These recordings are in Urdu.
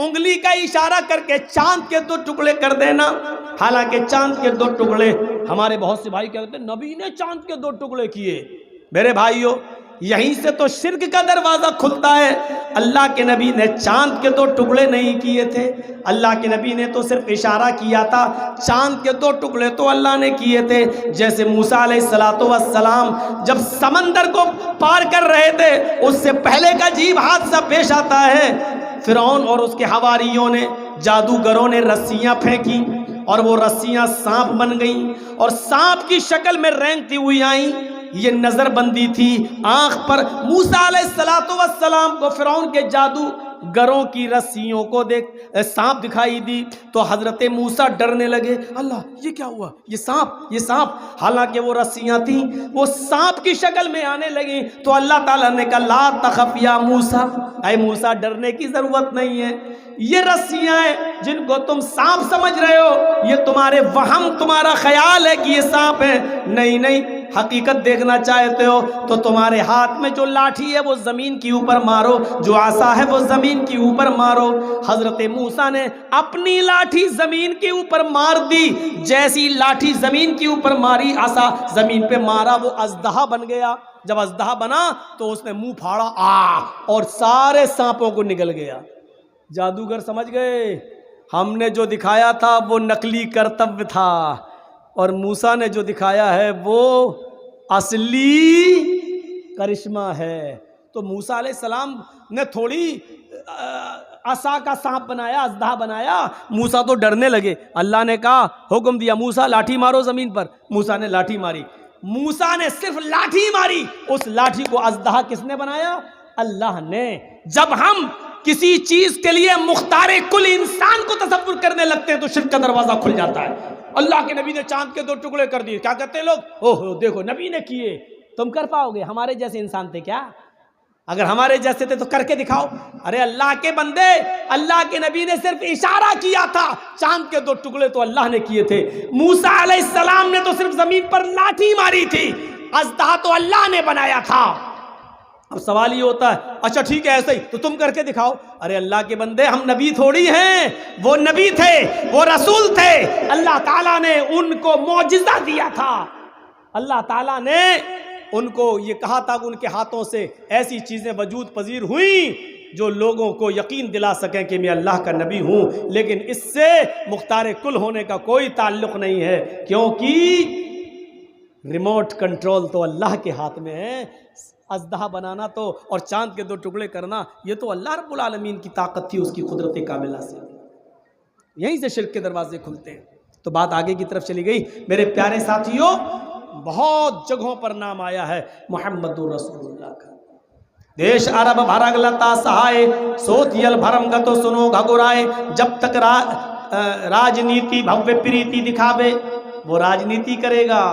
انگلی کا اشارہ کر کے چاند کے 2 ٹکڑے کر دینا. حالانکہ چاند کے 2 ٹکڑے ہمارے بہت سے بھائی کہتے ہیں نبی نے چاند کے 2 ٹکڑے کیے. میرے بھائیوں یہیں سے تو شرک کا دروازہ کھلتا ہے. اللہ کے نبی نے چاند کے 2 ٹکڑے نہیں کیے تھے. اللہ کے نبی نے تو صرف اشارہ کیا تھا. چاند کے 2 ٹکڑے تو اللہ نے کیے تھے. جیسے موسیٰ علیہ السلام جب سمندر کو پار کر رہے تھے اس سے پہلے کا عجیب حادثہ پیش آتا ہے. فرعون اور اس کے حواریوں نے جادوگروں نے رسیاں پھینکی اور وہ رسیاں سانپ بن گئیں اور سانپ کی شکل میں رینگتی ہوئی آئیں. یہ نظر بندی تھی آنکھ پر. موسیٰ علیہ السلام کو فرعون کے جادوگروں کی رسیوں کو دیکھ سانپ دکھائی دی تو حضرت موسیٰ ڈرنے لگے. اللہ یہ کیا ہوا؟ یہ سانپ. حالانکہ وہ رسیاں تھیں وہ سانپ کی شکل میں آنے لگیں. تو اللہ تعالیٰ نے کہا لا تخف یا موسیٰ، اے موسیٰ ڈرنے کی ضرورت نہیں ہے. یہ رسیاں ہیں جن کو تم سانپ سمجھ رہے ہو، یہ تمہارے وہم، تمہارا خیال ہے کہ یہ سانپ ہے. نہیں، حقیقت دیکھنا چاہتے ہو تو تمہارے ہاتھ میں جو لاٹھی ہے وہ زمین کے اوپر مارو، جو عصا ہے وہ زمین کے اوپر مارو. حضرت موسیٰ نے اپنی لاٹھی زمین کے اوپر مار دی. جیسی لاٹھی زمین کے اوپر ماری، عصا زمین پہ مارا، وہ اژدہا بن گیا. جب اژدہا بنا تو اس نے منہ پھاڑا اور سارے سانپوں کو نگل گیا. جادوگر سمجھ گئے ہم نے جو دکھایا تھا وہ نقلی کرتب تھا اور موسیٰ نے جو دکھایا ہے وہ اصلی کرشمہ ہے. تو موسیٰ علیہ السلام نے تھوڑی عصا کا سانپ بنایا، اژدہا بنایا. موسیٰ تو ڈرنے لگے. اللہ نے کہا، حکم دیا موسیٰ لاٹھی مارو زمین پر. موسیٰ نے لاٹھی ماری. موسیٰ نے صرف لاٹھی ماری. اس لاٹھی کو اژدہا کس نے بنایا؟ اللہ نے. جب ہم کسی چیز کے لیے مختار کل انسان کو تصور کرنے لگتے ہیں تو شرک کا دروازہ کھل جاتا ہے. اللہ کے نبی نے چاند کے 2 ٹکڑے کر دیے. کیا کہتے ہیں لوگ؟ اوہ دیکھو نبی نے کیے. تم کر پاؤ گے؟ ہمارے جیسے انسان تھے کیا؟ اگر ہمارے جیسے تھے تو کر کے دکھاؤ. ارے اللہ کے بندے، اللہ کے نبی نے صرف اشارہ کیا تھا. چاند کے 2 ٹکڑے تو اللہ نے کیے تھے. موسیٰ علیہ السلام نے تو صرف زمین پر لاٹھی ماری تھی. اژدہا تو اللہ نے بنایا تھا. اب سوال یہ ہوتا ہے اچھا ٹھیک ہے ایسا ہی تو تم کر کے دکھاؤ. ارے اللہ کے بندے ہم نبی تھوڑی ہیں. وہ نبی تھے، وہ رسول تھے. اللہ تعالیٰ نے ان کو معجزہ دیا تھا. اللہ تعالیٰ نے ان کو یہ کہا تھا کہ ان کے ہاتھوں سے ایسی چیزیں وجود پذیر ہوئیں جو لوگوں کو یقین دلا سکیں کہ میں اللہ کا نبی ہوں. لیکن اس سے مختار کل ہونے کا کوئی تعلق نہیں ہے کیونکہ ریموٹ کنٹرول تو اللہ کے ہاتھ میں ہے. اژدہا بنانا تو اور چاند کے 2 ٹکڑے کرنا یہ تو اللہ رب العالمین کی طاقت تھی، اس کی قدرت کاملہ سے. یہیں سے شرک کے دروازے کھلتے ہیں. تو بات آگے کی طرف چلی گئی. میرے پیارے ساتھیوں بہت جگہوں پر نام آیا ہے محمد رسول اللہ کا. دیش عرب بھرگلتا سہائے سوتیل بھرمگتو سنو گھگورائے. جب تک راجنیتی بھویہ پریتی دکھاوے، وہ راجنیتی کرے گا،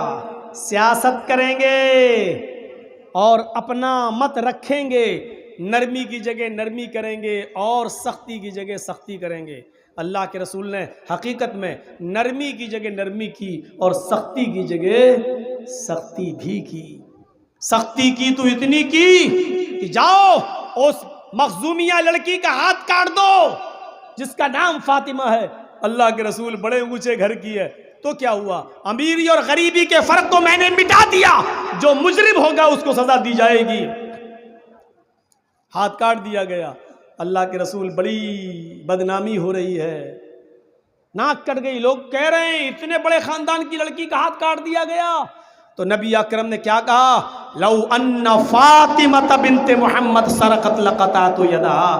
سیاست کریں گے اور اپنا مت رکھیں گے. نرمی کی جگہ نرمی کریں گے اور سختی کی جگہ سختی کریں گے. اللہ کے رسول نے حقیقت میں نرمی کی جگہ نرمی کی اور سختی کی جگہ سختی بھی کی. سختی کی تو اتنی کی کہ جاؤ اس مخزومیہ لڑکی کا ہاتھ کاٹ دو جس کا نام فاطمہ ہے. اللہ کے رسول بڑے اونچے گھر کی ہے تو کیا ہوا؟ امیری اور غریبی کے فرق کو میں نے مٹا دیا. جو مجرم ہوگا اس کو سزا دی جائے گی. ہاتھ کاٹ دیا گیا. اللہ کے رسول بڑی بدنامی ہو رہی ہے، ناک کٹ گئی. لوگ کہہ رہے ہیں اتنے بڑے خاندان کی لڑکی کا ہاتھ کاٹ دیا گیا. تو نبی اکرم نے کیا کہا؟ لو ان فاطمہ بنت محمد سرقت لقطعت یدہا.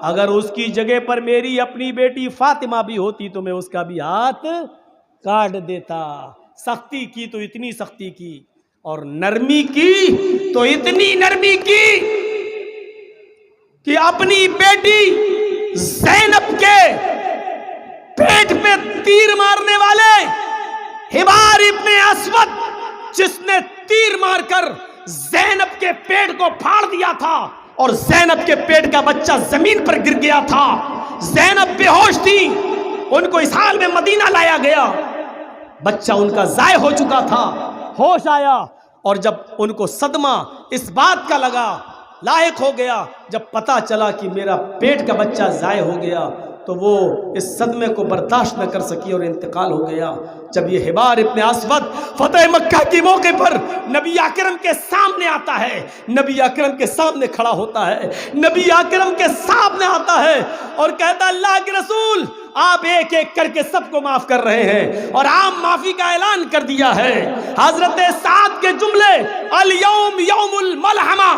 اگر اس کی جگہ پر میری اپنی بیٹی فاطمہ بھی ہوتی تو میں اس کا بھی ہاتھ کاٹ دیتا. سختی کی تو اتنی سختی کی اور نرمی کی تو اتنی نرمی کی کہ اپنی بیٹی زینب کے پیٹ پہ تیر مارنے والے حبار ابن اسود جس نے تیر مار کر زینب کے پیٹ کو پھاڑ دیا تھا اور زینب کے پیٹ کا بچہ زمین پر گر گیا تھا. زینب بے ہوش تھی. ان کو اس حال میں مدینہ لایا گیا. بچہ ان کا ضائع ہو چکا تھا. ہوش آیا اور جب ان کو صدمہ اس بات کا لگا، لاحق ہو گیا، جب پتہ چلا کہ میرا پیٹ کا بچہ ضائع ہو گیا تو وہ اس صدمے کو برداشت نہ کر سکی اور انتقال ہو گیا۔ جب یہ حبار ابن اسود فتح مکہ کے موقع پر نبی اکرم کے سامنے آتا ہے، نبی اکرم کے سامنے کھڑا ہوتا ہے، نبی اکرم کے سامنے آتا ہے اور کہتا ہے اللہ کے رسول آپ ایک ایک کر کے سب کو معاف کر رہے ہیں اور عام معافی کا اعلان کر دیا ہے۔ حضرت سعد کے جملے الیوم یوم الملحمہ،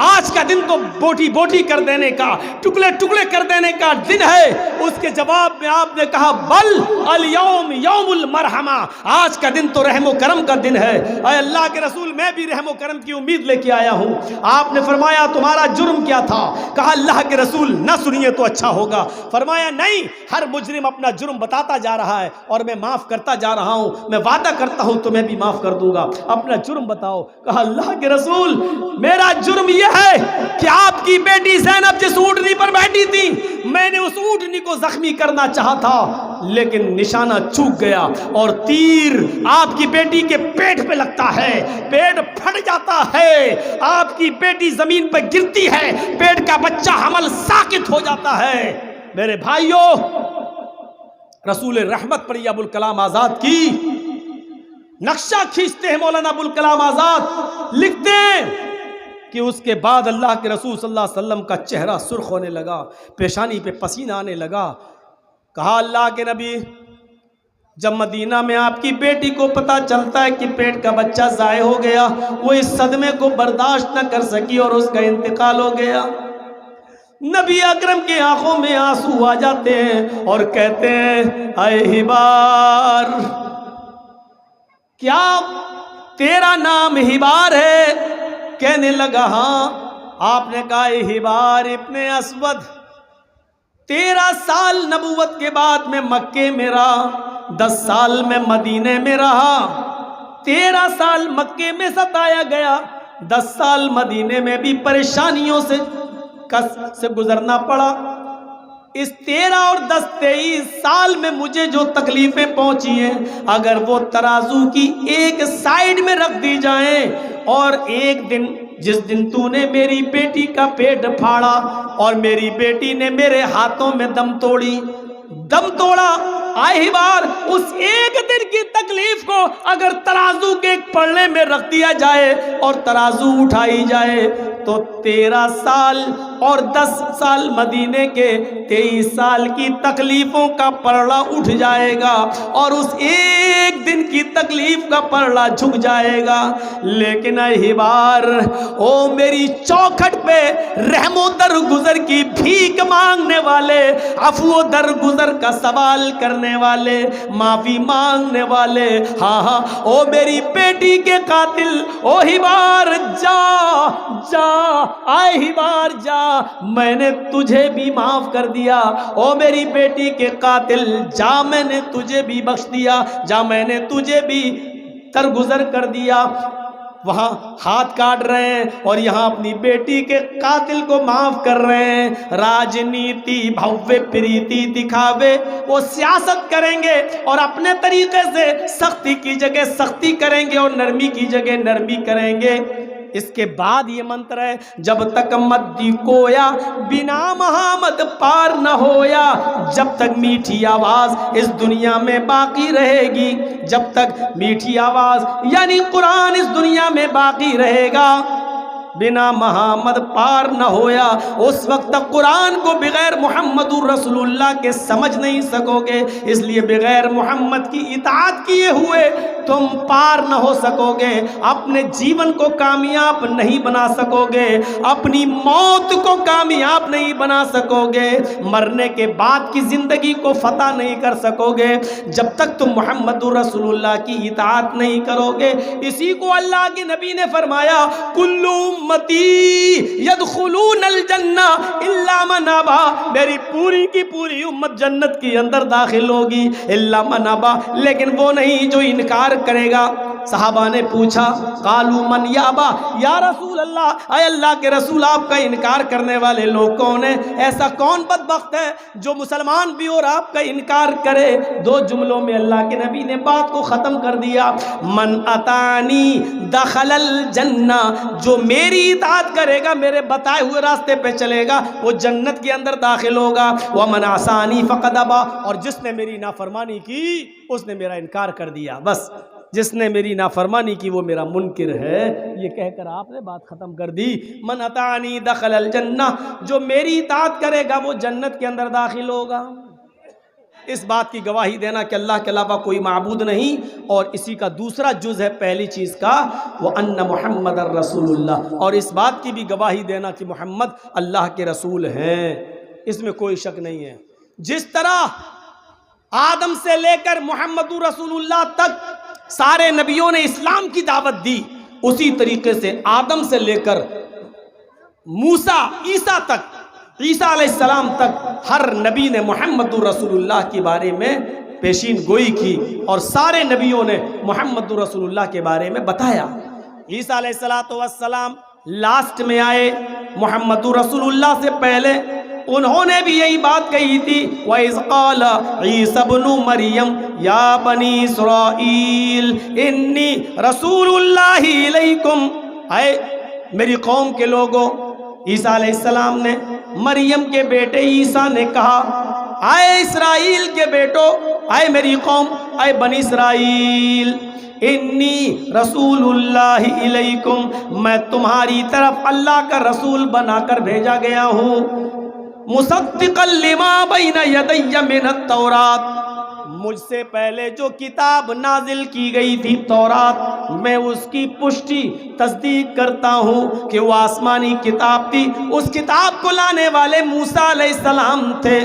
آج کا دن تو بوٹی بوٹی کر دینے کا، ٹکڑے ٹکڑے کر دینے کا دن ہے۔ اس کے جواب میں آپ نے کہا بل الیوم یوم المرحمہ، آج کا دن تو رحم و کرم کا دن ہے۔ اے اللہ کے رسول میں بھی رحم و کرم کی امید لے کے آیا ہوں۔ آپ نے فرمایا تمہارا جرم کیا تھا؟ کہا اللہ کے رسول نہ سنیے تو اچھا ہوگا۔ فرمایا نہیں، ہر مجرم اپنا جرم بتاتا جا رہا ہے اور میں معاف کرتا جا رہا ہوں، میں وعدہ کرتا ہوں تمہیں بھی معاف کر دوں گا، اپنا جرم بتاؤ۔ کہا اللہ کے رسول میرا جرم یہ ہے کہ آپ کی بیٹی زینب جس اونٹنی پر بیٹھی تھی میں نے اس اونٹنی کو زخمی کرنا چاہا تھا لیکن نشانہ چوک گیا اور تیر آپ کی بیٹی کے پیٹ پہ لگتا ہے، پیٹ پھٹ جاتا ہے، آپ کی بیٹی زمین پہ گرتی ہے، پیٹ کا بچہ حمل ساقط ہو جاتا ہے۔ میرے بھائیوں، رسول رحمت پر یہ ابوالکلام آزاد کی نقشہ کھینچتے ہیں مولانا ابوالکلام آزاد، لکھتے ہیں کہ اس کے بعد اللہ کے رسول صلی اللہ علیہ وسلم کا چہرہ سرخ ہونے لگا، پیشانی پہ پسینہ آنے لگا۔ کہا اللہ کے نبی جب مدینہ میں آپ کی بیٹی کو پتہ چلتا ہے کہ پیٹ کا بچہ ضائع ہو گیا، وہ اس صدمے کو برداشت نہ کر سکی اور اس کا انتقال ہو گیا۔ نبی اکرم کی آنکھوں میں آنسو آ جاتے ہیں اور کہتے ہیں اے حبار، کیا تیرا نام حبار ہے؟ کہنے لگا ہاں۔ آپ نے کہا اے حبار ابن اسود، 13 سال نبوت کے بعد میں مکے میں رہا، 10 سال میں مدینے میں رہا، 13 سال مکے میں ستایا گیا، 10 سال مدینے میں بھی پریشانیوں سے گزرنا پڑا۔ اس 13 اور 10 23 سال میں مجھے جو تکلیفیں پہنچی ہیں اگر وہ ترازو کی ایک سائیڈ میں رکھ دی جائیں اور ایک دن جس دن تو نے میری بیٹی کا پیٹ پھاڑا اور میری بیٹی نے میرے ہاتھوں میں دم توڑا، آئے حبار اس ایک دن کی تکلیف کو اگر ترازو کے ایک پلڑے میں رکھ دیا جائے اور ترازو اٹھائی جائے تو 13 سال اور 10 سال مدینے کے 23 سال کی تکلیفوں کا پلڑا اٹھ جائے گا اور اس ایک دن کی تکلیف کا پلڑا جھک جائے گا۔ لیکن اے حبار، او میری چوکھٹ پہ رحم و درگزر کی بھیک مانگنے والے، عفو و درگزر کا سوال کرنے والے، معافی مانگنے والے، ہاں ہاں، او میری بیٹی کے قاتل، او حبار جا جا، آئے حبار جا، میں نے تجھے بھی معاف کر دیا، او میری بیٹی کے قاتل جا، میں نے تجھے بھی بخش دیا، جا میں نے تجھے بھی درگزر کر دیا۔ وہاں ہاتھ کاٹ رہے ہیں اور یہاں اپنی بیٹی کے قاتل کو معاف کر رہے ہیں۔ راجنیتی بھوے پریتی دکھاوے، وہ سیاست کریں گے اور اپنے طریقے سے سختی کی جگہ سختی کریں گے اور نرمی کی جگہ نرمی کریں گے۔ اس کے بعد یہ منتر ہے جب تک مدی کویا بنا محمد پار نہ ہویا، جب تک میٹھی آواز اس دنیا میں باقی رہے گی، جب تک میٹھی آواز یعنی قرآن اس دنیا میں باقی رہے گا، بنا محمد پار نہ ہویا، اس وقت تک قرآن کو بغیر محمد رسول اللہ کے سمجھ نہیں سکو گے۔ اس لیے بغیر محمد کی اطاعت کیے ہوئے تم پار نہ ہو سکو گے، اپنے جیون کو کامیاب نہیں بنا سکو گے، اپنی موت کو کامیاب نہیں بنا سکو گے، مرنے کے بعد کی زندگی کو فتح نہیں کر سکو گے جب تک تم محمد رسول اللہ کی اطاعت نہیں کرو گے۔ اسی کو اللہ کے نبی نے فرمایا کل امتی یدخلون الجنہ الا من ابا، میری پوری کی پوری امت جنت کی اندر داخل ہوگی الا من ابا، لیکن وہ نہیں جو انکار کرے گا۔ صحابہ نے پوچھا قالوا من یابا، یا رسول اللہ، اے اللہ کے رسول آپ کا انکار کرنے والے لوگ کون ہیں؟ ایسا کون بدبخت ہے جو مسلمان بھی اور آپ کا انکار کرے؟ 2 جملوں میں اللہ کے نبی نے بات کو ختم کر دیا، من اتانی دخل الجنہ، جو میری میری اطاعت کرے گا، میرے بتائے ہوئے راستے پہ چلے گا، وہ جنت کے اندر داخل ہوگا۔ وَمَنْ عَصَانِي فَقَدْ أَبَىٰ، اور جس نے میری نافرمانی کی اس نے میرا انکار کر دیا، بس جس نے میری نافرمانی کی وہ میرا منکر ہے۔ یہ کہہ کر آپ نے بات ختم کر دی۔ من اطاعنی دخل الجنہ، جو میری اطاعت کرے گا وہ جنت کے اندر داخل ہوگا۔ اس بات کی گواہی دینا کہ اللہ کے علاوہ کوئی معبود نہیں، اور اسی کا دوسرا جز ہے پہلی چیز کا، وَأَنَّ مُحَمَّدَ الرَّسُولُ اللَّهِ، اور اس بات کی بھی گواہی دینا کہ محمد اللہ کے رسول ہیں، اس میں کوئی شک نہیں ہے۔ جس طرح آدم سے لے کر محمد رسول اللہ تک سارے نبیوں نے اسلام کی دعوت دی، اسی طریقے سے آدم سے لے کر موسیٰ عیسیٰ تک، عیسیٰ علیہ السلام تک ہر نبی نے محمد رسول اللہ کے بارے میں پیشین گوئی کی، اور سارے نبیوں نے محمد رسول اللہ کے بارے میں بتایا۔ عیسیٰ علیہ السلام لاسٹ میں آئے، محمد رسول اللہ سے پہلے انہوں نے بھی یہی بات کہی تھی، وَإِذْ قَالَ عِيسَى ابْنُ مَرْيَمَ يَا بَنِي إِسْرَائِيلَ إِنِّي رَسُولُ اللَّهِ إِلَيْكُمْ، اے میری قوم کے لوگوں، عیسیٰ علیہ السلام نے مریم کے بیٹے عیسیٰ نے کہا، اے اسرائیل کے بیٹو، اے میری قوم، اے بنی اسرائیل، انی رسول اللہ علیکم، میں تمہاری طرف اللہ کا رسول بنا کر بھیجا گیا ہوں، مصدقا لما بین یدی من التوراۃ، مجھ سے پہلے جو کتاب نازل کی گئی تھی تورات، میں اس کی پشتی تصدیق کرتا ہوں کہ وہ آسمانی کتاب تھی، اس کتاب کو لانے والے موسیٰ علیہ السلام تھے،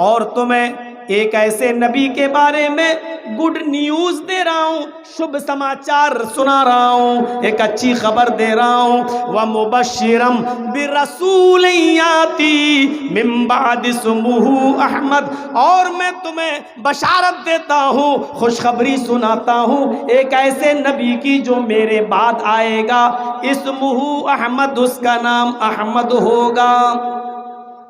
اور تمہیں ایک ایسے نبی کے بارے میں گڈ نیوز دے رہا ہوں، شبھ سماچار سنا رہا ہوں، ایک اچھی خبر دے رہا ہوں، وَمُبَشِّرًا بِرَسُولٍ يَأْتِي مِن بَعْدِ اسْمُهُ احمد، اور میں تمہیں بشارت دیتا ہوں، خوشخبری سناتا ہوں ایک ایسے نبی کی جو میرے بعد آئے گا، اسمہ احمد، اس کا نام احمد ہوگا۔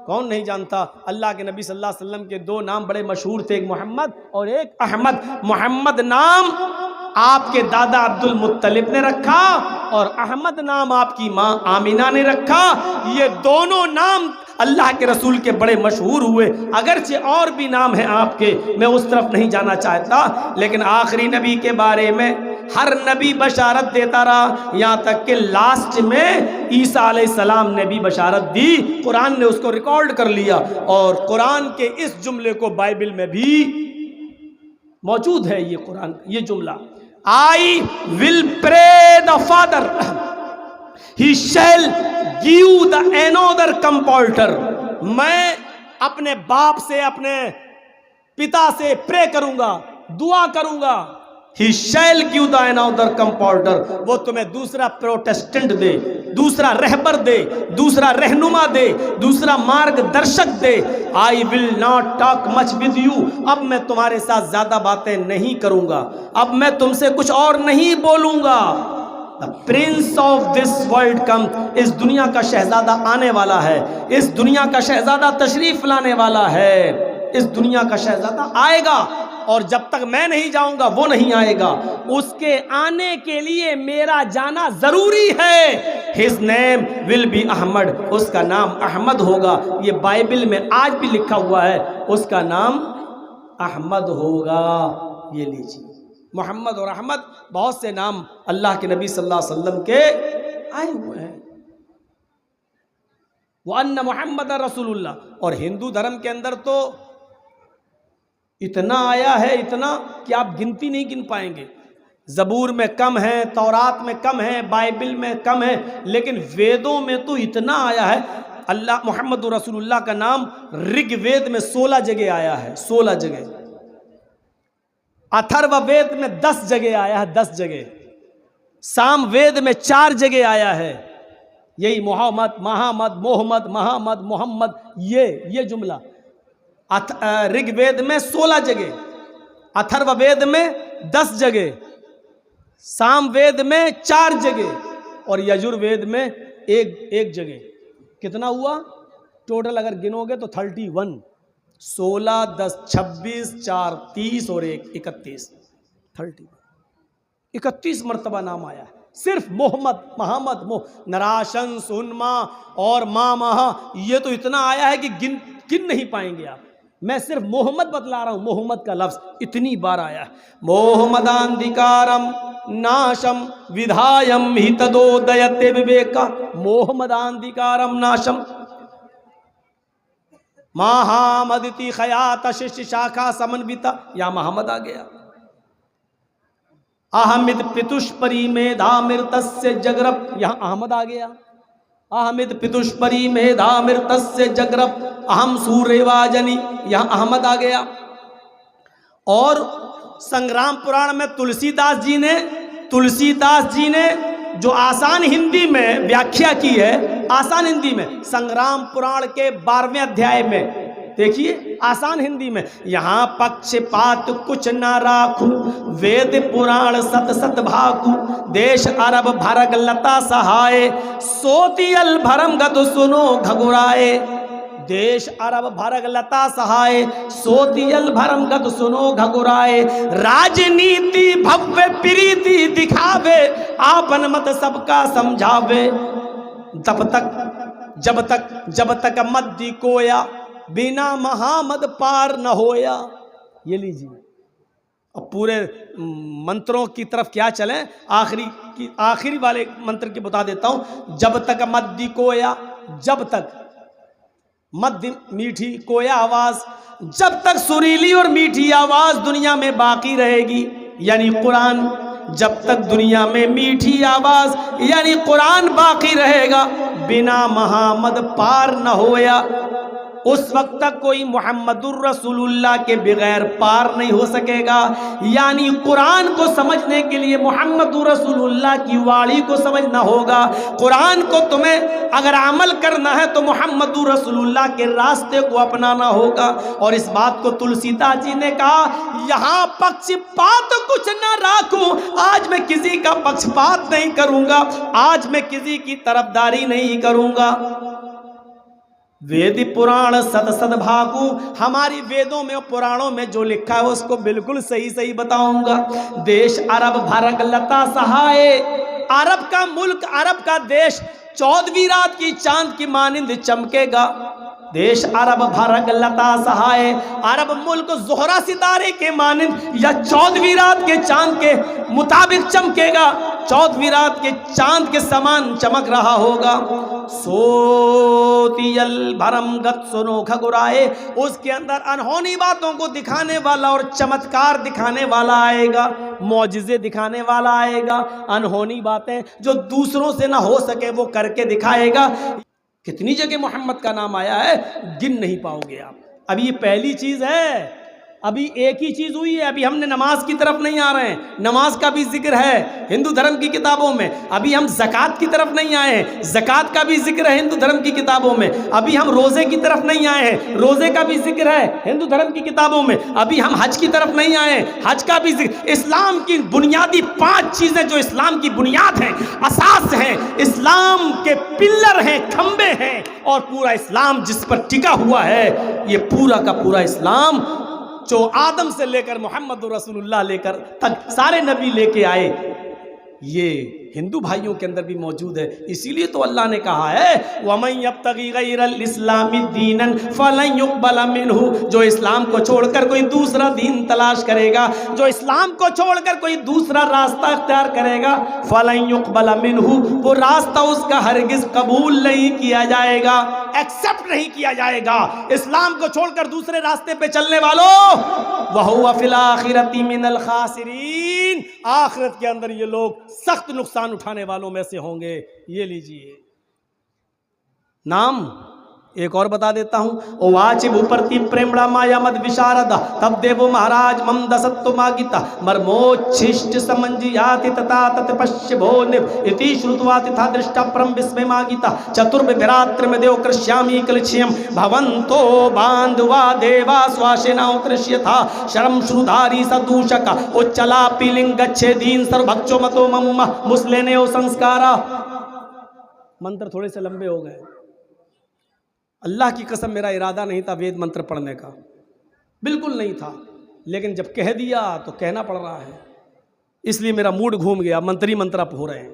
کون نہیں جانتا؟ اللہ کے نبی صلی اللہ علیہ وسلم کے دو نام بڑے مشہور تھے، ایک محمد اور ایک احمد۔ محمد نام آپ کے دادا عبد المطلب نے رکھا، اور احمد نام آپ کی ماں آمینہ نے رکھا۔ یہ دونوں نام اللہ کے رسول کے بڑے مشہور ہوئے، اگرچہ اور بھی نام ہیں آپ کے، میں اس طرف نہیں جانا چاہتا، لیکن آخری نبی کے بارے میں ہر نبی بشارت دیتا رہا، یہاں تک کہ لاسٹ میں عیسیٰ علیہ السلام نے بھی بشارت دی، قرآن نے اس کو ریکارڈ کر لیا، اور قرآن کے اس جملے کو بائبل میں بھی موجود ہے، یہ قرآن یہ جملہ، I will pray the Father, he shall give the another comforter، میں اپنے باپ سے، اپنے پتا سے پرے کروں گا، دعا کروں گا، he shall give the another comforter، وہ تمہیں دوسرا پروٹسٹنٹ دے، دوسرا رہبر دے، دوسرا رہنما دے، دوسرا مارگ درشک دے۔ I will not talk much with you، اب میں تمہارے ساتھ زیادہ باتیں نہیں کروں گا، اب میں تم سے کچھ اور نہیں بولوں گا۔ The prince of this world comes، اس دنیا کا شہزادہ آنے والا ہے، اس دنیا کا شہزادہ تشریف لانے والا ہے، اس دنیا کا شہزادہ آئے گا، اور جب تک میں نہیں جاؤں گا وہ نہیں آئے گا، اس کے آنے کے لیے میرا جانا ضروری ہے۔ His name will be Ahmad, اس کا نام احمد ہوگا، یہ بائبل میں آج بھی لکھا ہوا ہے، اس کا نام احمد ہوگا۔ یہ لیجیے، محمد اور احمد بہت سے نام اللہ کے نبی صلی اللہ علیہ وسلم کے آئے ہوئے ہیں۔ وَأَنَّ مُحَمَّدَ رَسُولُ اللَّهِ، اور ہندو دھرم کے اندر تو اتنا آیا ہے، اتنا کہ آپ گنتی نہیں گن پائیں گے۔ زبور میں کم ہے، تورات میں کم ہے، بائبل میں کم ہے، لیکن ویدوں میں تو اتنا آیا ہے۔ اللہ محمد رسول اللہ کا نام رگ وید میں 16 جگہ آیا ہے، 16 جگہ۔ اتھرو وید میں 10 جگہ آیا ہے، 10 جگہ۔ سام وید میں 4 جگہ آیا ہے، یہی محمد، محمد، محمد، محمد، محمد، یہ جملہ۔ رگ وید میں 16 جگہ، اتھرو وید میں 10 جگہ، سام وید میں 4 جگہ، اور یجر وید میں ایک جگہ۔ کتنا ہوا ٹوٹل اگر گنو گے تو 31، 16، 10، 26، 4، 30 اور 1، 31، 31 مرتبہ نام آیا ہے۔ صرف محمد نراشن سنما اور ماں یہ تو اتنا آیا ہے کہ گن نہیں پائیں گے آپ. میں صرف محمد بتلا رہا ہوں، محمد کا لفظ اتنی بار آیا ہے. محمداندھکارم ناشم ودھایم ہتدودیتے وویکا. محمداندھکارم ناشم مہامدتی خیات شش شاخا سمنوتا. یا محمد آ گیا. احمد پتشپری میدھا مرتسیہ جگرپ. یہاں احمد آ گیا. احمد پتشپری میدھا مرتسیہ جگرپ اہم سوریہ واجنی. یہاں احمد آ گیا. اور سنگرام پران میں تلسی داس جی نے جو آسان ہندی میں ویاکھیا کی ہے، آسان ہندی میں سنگرام پران کے 12ویں ادھیائے میں دیکھیے آسان ہندی میں، یہاں پکش پات کچھ نہ راکھو وید پران ست ست بھاکو دیش عرب بھرگ لتا سہائے سوتی البھرم گت سنو گھگرائے. دیش عرب بھرگ لتا سہائے سوتی البھرم گت سنو گھگرائے. راجنیتی بھویہ پریتی دکھاوے آپن مت سب کا سمجھاوے. جب تک مدی کویا بنا محمد پار نہ ہویا. یہ لیجیے اب پورے منتروں کی طرف کیا چلیں، آخری والے منتر کی بتا دیتا ہوں. جب تک مدی کویا، جب تک مد میٹھی کویا آواز، جب تک سریلی اور میٹھی آواز دنیا میں باقی رہے گی، یعنی قرآن جب تک دنیا میں میٹھی آواز یعنی قرآن باقی رہے گا، بنا محمد پار نہ ہویا. اس وقت تک کوئی محمد الرسول اللہ کے بغیر پار نہیں ہو سکے گا. یعنی قرآن کو سمجھنے کے لیے محمد الرسول اللہ کی واڑی کو سمجھنا ہوگا. قرآن کو تمہیں اگر عمل کرنا ہے تو محمد الرسول اللہ کے راستے کو اپنانا ہوگا. اور اس بات کو تلسی داس جی نے کہا، یہاں پکش پات کچھ نہ راکھوں. آج میں کسی کا پکش پات نہیں کروں گا، آج میں کسی کی طرفداری نہیں کروں گا. وید پران ست ست بھاگوں، ہماری ویدوں میں اور پرانوں میں جو لکھا ہے اس کو بالکل صحیح بتاؤں گا. دیش عرب بھرگ لتا سہائے، عرب کا ملک، عرب کا دیش 14ویں رات کی چاند کی مانند چمکے گا. دیش عرب بھرگ لتا سہائے، عرب ملک زہرہ ستارے کے مانند یا 14ویں رات کے چاند کے مطابق چمکے گا، 14ویں رات کے چاند کے سمان چمک رہا ہوگا. سوتی البھرم گت سنو گھگرائے، اس کے اندر انہونی باتوں کو دکھانے والا اور چمتکار دکھانے والا آئے گا، معجزے دکھانے والا آئے گا. انہونی باتیں جو دوسروں سے نہ ہو سکے وہ کر کے دکھائے گا. کتنی جگہ محمد کا نام آیا ہے گن نہیں پاؤ گے آپ. ابھی یہ پہلی چیز ہے، ابھی ایک ہی چیز ہوئی ہے. ابھی ہم نے نماز کی طرف نہیں آ رہے ہیں، نماز کا بھی ذکر ہے ہندو دھرم کی کتابوں میں. ابھی ہم زکوٰۃ کی طرف نہیں آئے ہیں، زکوٰۃ کا بھی ذکر ہے ہندو دھرم کی کتابوں میں. ابھی ہم روزے کی طرف نہیں آئے ہیں، روزے کا بھی ذکر ہے ہندو دھرم کی کتابوں میں. ابھی ہم حج کی طرف نہیں آئے ہیں، حج کا بھی ذکر. اسلام کی بنیادی 5 چیزیں جو اسلام کی بنیاد ہیں، اساس ہیں، اسلام کے پلر ہیں، کھمبے ہیں، اور پورا اسلام جس پر ٹکا ہوا ہے، یہ پورا کا پورا اسلام جو آدم سے لے کر محمد رسول اللہ لے کر تک سارے نبی لے کے آئے، یہ ہندو بھائیوں کے اندر بھی موجود ہے. اسی لیے تو اللہ نے کہا ہے وَمَن يَبْتَغِ غَيْرَ الْإِسْلَامِ دِينًا فَلَن يُقْبَلَ مِنْهُ. جو اسلام کو چھوڑ کر کوئی دوسرا دین تلاش کرے گا، جو اسلام کو چھوڑ کر کوئی دوسرا راستہ اختیار کرے گا، فَلَن يُقْبَلَ مِنْهُ، وہ راستہ اس کا ہرگز قبول نہیں کیا جائے گا، ایکسپٹ نہیں کیا جائے گا. اسلام کو چھوڑ کر دوسرے راستے پہ چلنے والوں وَهُوَ فِي الْآخِرَةِ مِنَ الْخَاسِرِينَ، آخرت کے اندر یہ لوگ سخت نقصان اٹھانے والوں میں سے ہوں گے. یہ لیجئے نام ایک اور بتا دیتا ہوں. او واچب پرتی پریمڑا مایا مد وشاردا تب دیو مہاراج مم دستو ماگیتا مرموچھشٹ سمنجیاتی تتا تت پشبھو نب اتی شروتواتی تھا درشٹا پرم بسم ماگیتا چترب بھراتر میں دیو کرشیامی کلچیم بھونتو باندوا دیوا سواشینا اترشی تھا شرم شرودھاری سدوشکا اچلا پیلنگ گچھے دین سر بھکچو متو مم مسلینے او سنسکارا. منتر تھوڑے سے لمبے ہو گئے. اللہ کی قسم میرا ارادہ نہیں تھا وید منتر پڑھنے کا، بالکل نہیں تھا، لیکن جب کہہ دیا تو کہنا پڑ رہا ہے، اس لیے میرا موڈ گھوم گیا. منتری منتر اب ہو رہے ہیں.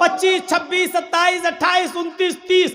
25, 26, 27, 28, 29, 30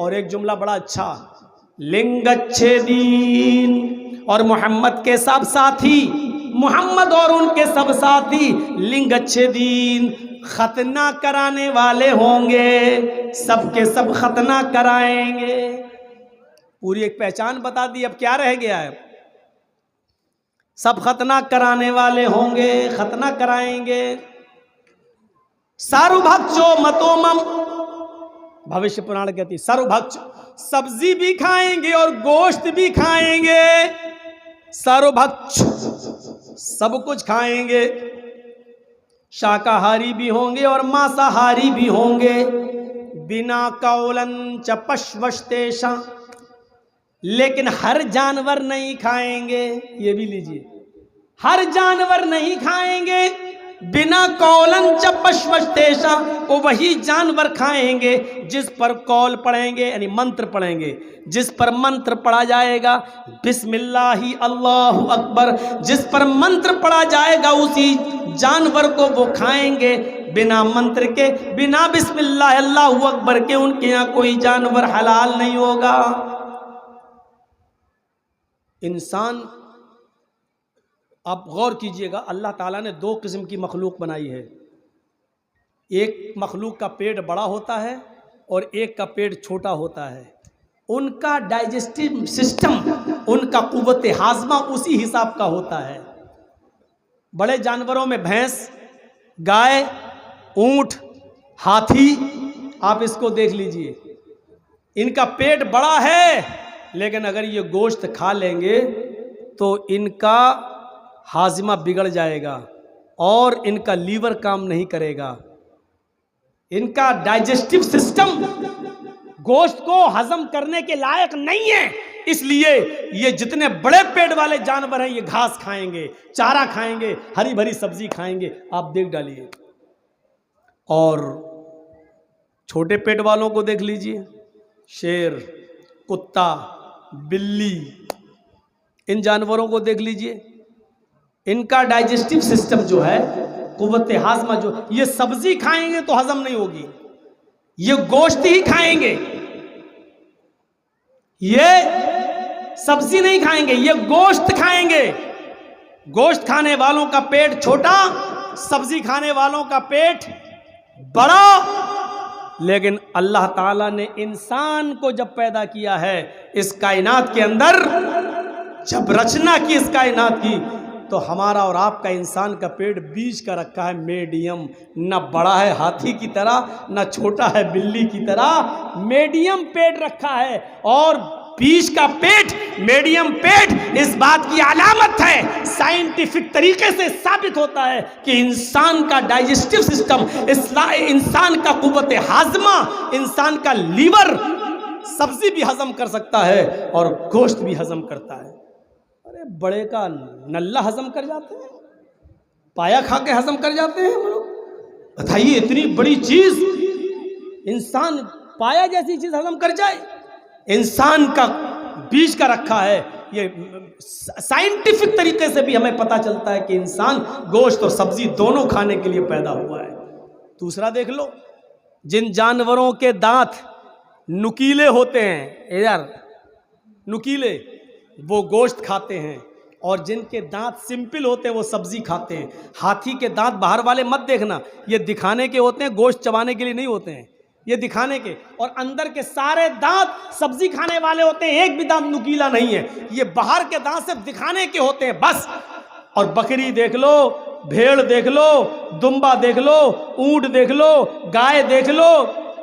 اور ایک جملہ بڑا اچھا، لنگچھیدین، اور محمد کے سب ساتھی، محمد اور ان کے سب ساتھی لنگچھیدین، ختنہ کرانے والے ہوں گے، سب کے سب ختنہ کرائیں گے۔ پوری ایک پہچان بتا دی، اب کیا رہ گیا ہے؟ سب ختنہ کرانے والے ہوں گے، ختنہ کرائیں گے۔ سارو بھکچو متومم، بھوشیہ پران کہتی سارو بھکچ، سبزی بھی کھائیں گے اور گوشت بھی کھائیں گے، سارو بھکچ، سب کچھ کھائیں گے، شاکاہاری بھی ہوں گے اور ماساہاری بھی ہوں گے، بنا قولن چ پشوشتیشا، لیکن ہر جانور نہیں کھائیں گے، یہ بھی لیجئے، ہر جانور نہیں کھائیں گے، بنا قولن چ پشوشتیشا، وہ وہی جانور کھائیں گے جس پر قول پڑھیں گے، یعنی منتر پڑھیں گے، جس پر منتر پڑھا جائے گا، بسم اللہ اللہ اکبر، جس پر منتر پڑھا جائے گا اسی جانور کو وہ کھائیں گے، بنا منتر کے، بنا بسم اللہ اللہ اکبر کے ان کے یہاں کوئی جانور حلال نہیں ہوگا۔ انسان، آپ غور کیجئے گا، اللہ تعالیٰ نے دو قسم کی مخلوق بنائی ہے، ایک مخلوق کا پیٹ بڑا ہوتا ہے اور ایک کا پیٹ چھوٹا ہوتا ہے، ان کا ڈائجسٹو سسٹم، ان کا قوت ہاضمہ اسی حساب کا ہوتا ہے۔ بڑے جانوروں میں بھینس، گائے، اونٹ، ہاتھی، آپ اس کو دیکھ لیجئے، ان کا پیٹ بڑا ہے لیکن اگر یہ گوشت کھا لیں گے تو ان کا ہاضمہ بگڑ جائے گا اور ان کا لیور کام نہیں کرے گا، ان کا ڈائجسٹو سسٹم گوشت کو ہضم کرنے کے لائق نہیں ہے، اس لیے یہ جتنے بڑے پیٹ والے جانور ہیں یہ گھاس کھائیں گے، چارہ کھائیں گے، ہری بھری سبزی کھائیں گے، آپ دیکھ ڈالیے۔ اور چھوٹے پیٹ والوں کو دیکھ لیجئے، شیر، کتا، بلی، ان جانوروں کو دیکھ لیجئے، ان کا ڈائجسٹو سسٹم جو ہے، قوت ہاضمہ جو، یہ سبزی کھائیں گے تو ہضم نہیں ہوگی، یہ گوشت ہی کھائیں گے، یہ سبزی نہیں کھائیں گے، یہ گوشت کھائیں گے۔ گوشت کھانے والوں کا پیٹ چھوٹا، سبزی کھانے والوں کا پیٹ بڑا، لیکن اللہ تعالیٰ نے انسان کو جب پیدا کیا ہے اس کائنات کے اندر، جب رچنا کی اس کائنات کی، تو ہمارا اور آپ کا انسان کا پیٹ بیچ کا رکھا ہے، میڈیم، نہ بڑا ہے ہاتھی کی طرح نہ چھوٹا ہے بلی کی طرح، میڈیم پیٹ رکھا ہے۔ اور بیچ کا پیٹ، میڈیم پیٹ، اس بات کی علامت ہے، سائنٹیفک طریقے سے ثابت ہوتا ہے کہ انسان کا ڈائجسٹو سسٹم، انسان کا قوت ہاضمہ، انسان کا لیور سبزی بھی ہضم کر سکتا ہے اور گوشت بھی ہضم کرتا ہے۔ ارے بڑے کا نلہ ہضم کر جاتے ہیں، پایا کھا کے ہضم کر جاتے ہیں ہم لوگ، بتائیے اتنی بڑی چیز انسان پایا جیسی چیز ہضم کر جائے، انسان کا بیچ کا رکھا ہے۔ یہ سائنٹیفک طریقے سے بھی ہمیں پتہ چلتا ہے کہ انسان گوشت اور سبزی دونوں کھانے کے لیے پیدا ہوا ہے۔ دوسرا دیکھ لو، جن جانوروں کے دانت نکیلے ہوتے ہیں، یار نکیلے، وہ گوشت کھاتے ہیں، اور جن کے دانت سمپل ہوتے ہیں وہ سبزی کھاتے ہیں۔ ہاتھی کے دانت باہر والے مت دیکھنا، یہ دکھانے کے ہوتے ہیں، گوشت چبانے کے لیے نہیں ہوتے ہیں، یہ دکھانے کے، اور اندر کے سارے دانت سبزی کھانے والے ہوتے ہیں، ایک بھی دانت نکیلا نہیں ہے، یہ باہر کے دانت صرف دکھانے کے ہوتے ہیں بس۔ اور بکری دیکھ لو، بھیڑ دیکھ لو، دمبا دیکھ لو، اونٹ دیکھ لو، گائے دیکھ لو،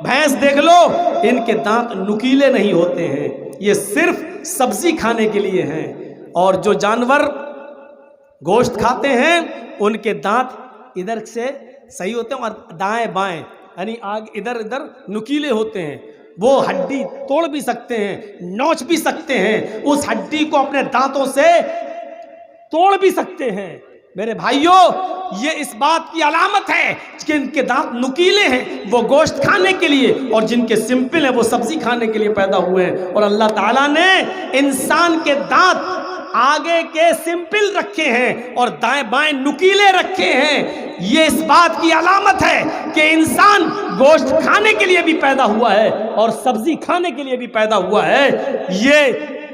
بھینس دیکھ لو، ان کے دانت نکیلے نہیں ہوتے ہیں، یہ صرف سبزی کھانے کے لیے ہیں۔ اور جو جانور گوشت کھاتے ہیں ان کے دانت ادھر سے صحیح ہوتے ہیں اور دائیں بائیں یعنی ادھر ادھر نکیلے ہوتے ہیں، وہ ہڈی توڑ بھی سکتے ہیں، نوچ بھی سکتے ہیں، اس ہڈی کو اپنے دانتوں سے توڑ بھی سکتے ہیں۔ میرے بھائیوں، یہ اس بات کی علامت ہے کہ ان کے دانت نکیلے ہیں، وہ گوشت کھانے کے لیے، اور جن کے سمپل ہیں وہ سبزی کھانے کے لیے پیدا ہوئے ہیں۔ اور اللہ تعالیٰ نے انسان کے دانت آگے کے سمپل رکھے ہیں اور دائیں بائیں نکیلے رکھے ہیں، یہ اس بات کی علامت ہے کہ انسان گوشت کھانے کے لیے بھی پیدا ہوا ہے اور سبزی کھانے کے لیے بھی پیدا ہوا ہے.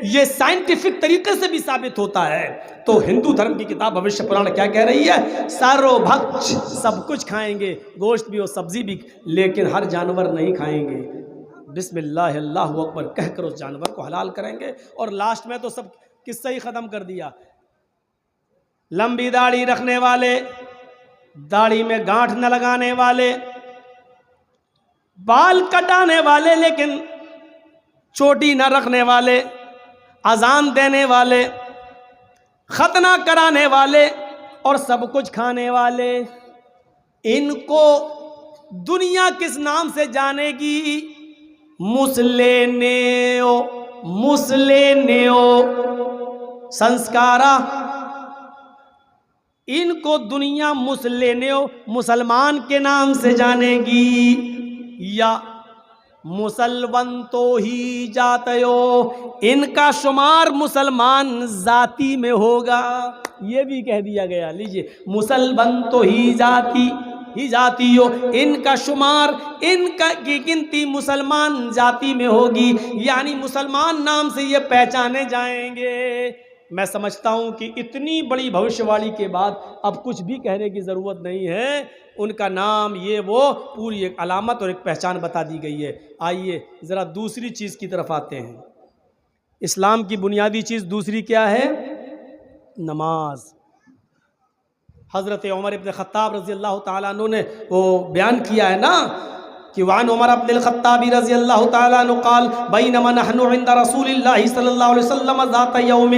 یہ سائنٹیفک طریقے سے بھی ثابت ہوتا ہے. تو ہندو دھرم کی کتاب بھوشیہ پران کیا کہہ رہی ہے؟ سارو بھکش، سب کچھ کھائیں گے، گوشت بھی اور سبزی بھی، لیکن ہر جانور نہیں کھائیں گے. بسم اللہ اللہ اکبر کہہ کر اس جانور کو حلال کریں گے. اور لاسٹ میں تو سب قصہ ہی ختم کر دیا. لمبی داڑھی رکھنے والے، داڑھی میں گانٹھ نہ لگانے والے، بال کٹانے والے لیکن چوٹی نہ رکھنے والے، اذان دینے والے، ختنہ کرانے والے اور سب کچھ کھانے والے، ان کو دنیا کس نام سے جانے گی؟ مسلینیو، مسلینیو سنسکارا. ان کو دنیا مسلینیو، مسلمان کے نام سے جانے گی، یا مسلمنتو ہی جاتیو، ان کا شمار مسلمان ذاتی میں ہوگا. یہ بھی کہہ دیا گیا. لیجئے، مسلمنتو ہی ذاتی ہی جاتیو، ان کا شمار، ان کی گنتی مسلمان ذاتی میں ہوگی، یعنی مسلمان نام سے یہ پہچانے جائیں گے. میں سمجھتا ہوں کہ اتنی بڑی بھوشیہ واڑی کے بعد اب کچھ بھی کہنے کی ضرورت نہیں ہے. ان کا نام، یہ وہ پوری ایک علامت اور ایک پہچان بتا دی گئی ہے. آئیے ذرا دوسری چیز کی طرف آتے ہیں. اسلام کی بنیادی چیز دوسری کیا ہے؟ نماز. حضرت عمر ابن خطاب رضی اللہ تعالیٰ عنہ نے وہ بیان کیا ہے نا کہ وعن عمر ابن الخطاب رضی اللہ تعالیٰ عنہ قال بینما نحن عند رسول اللہ صلی اللہ علیہ وسلم ذات یوم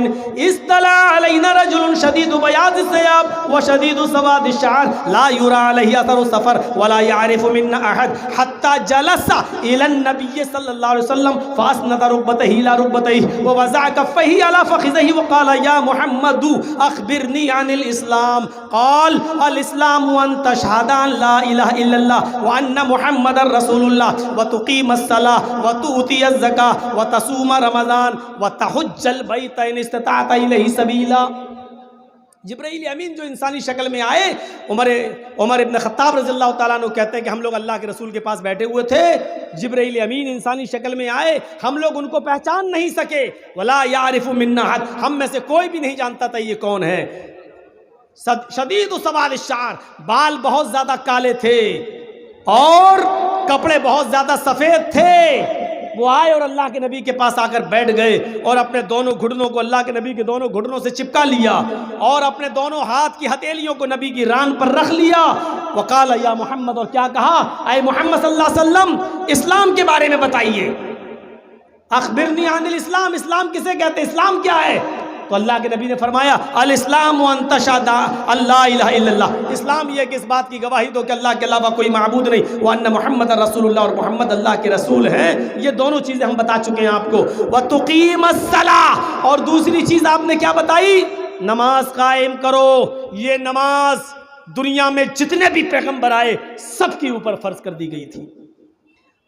استلع علینا رجل شدید بیاض الثياب وشدید سواد الشعر لا يرى علیہ اثر السفر ولا يعرف منا احد حتى جلس الى النبي صلی اللہ علیہ وسلم فاسند ركبته الى ركبتيه ووضع كفيه على فخذه وقال يا محمد اخبرني عن الاسلام قال الاسلام ان تشهد ان لا اله الا الله وان محمد رسول اللہ وتقیم الصلاۃ وتؤتی الزکاۃ وتصوم رمضان وتحج البیت ان استطعت الیہ سبیلا. جبرائیل امین جو انسانی شکل میں آئے، عمر ابن خطاب رضی اللہ تعالیٰ عنہ کہتے ہیں کہ ہم لوگ اللہ کے رسول کے پاس بیٹھے ہوئے تھے، جبرائیل امین انسانی شکل میں آئے، ہم لوگ ان کو پہچان نہیں سکے. ولا یعرف منا احد، ہم میں سے کوئی بھی نہیں جانتا تھا یہ کون ہے. شدید سواد الشعر، بال بہت زیادہ کالے تھے اور کپڑے بہت زیادہ سفید تھے. وہ آئے اور اللہ کے نبی کے پاس آ کر بیٹھ گئے اور اپنے دونوں گھٹنوں کو اللہ کے نبی کے دونوں گھٹنوں سے چپکا لیا اور اپنے دونوں ہاتھ کی ہتھیلیوں کو نبی کی ران پر رکھ لیا. وقال یا محمد، اور کیا کہا؟ اے محمد صلی اللہ علیہ وسلم اسلام کے بارے میں بتائیے. اخبرنی عن الاسلام، اسلام کسے کہتے ہیں، اسلام کیا ہے؟ تو اللہ کے نبی نے فرمایا الاسلام ان تشہد ان لا الہ الا اللہ، اسلام یہ کہ اس بات کی گواہی دو کہ اللہ کے علاوہ کوئی معبود نہیں، وان محمد رسول اللہ، اور محمد اللہ کے رسول ہیں. یہ دونوں چیزیں ہم بتا چکے ہیں آپ کو. وتقیم الصلاۃ، اور دوسری چیز آپ نے کیا بتائی؟ نماز قائم کرو. یہ نماز دنیا میں جتنے بھی پیغمبر آئے سب کے اوپر فرض کر دی گئی تھی.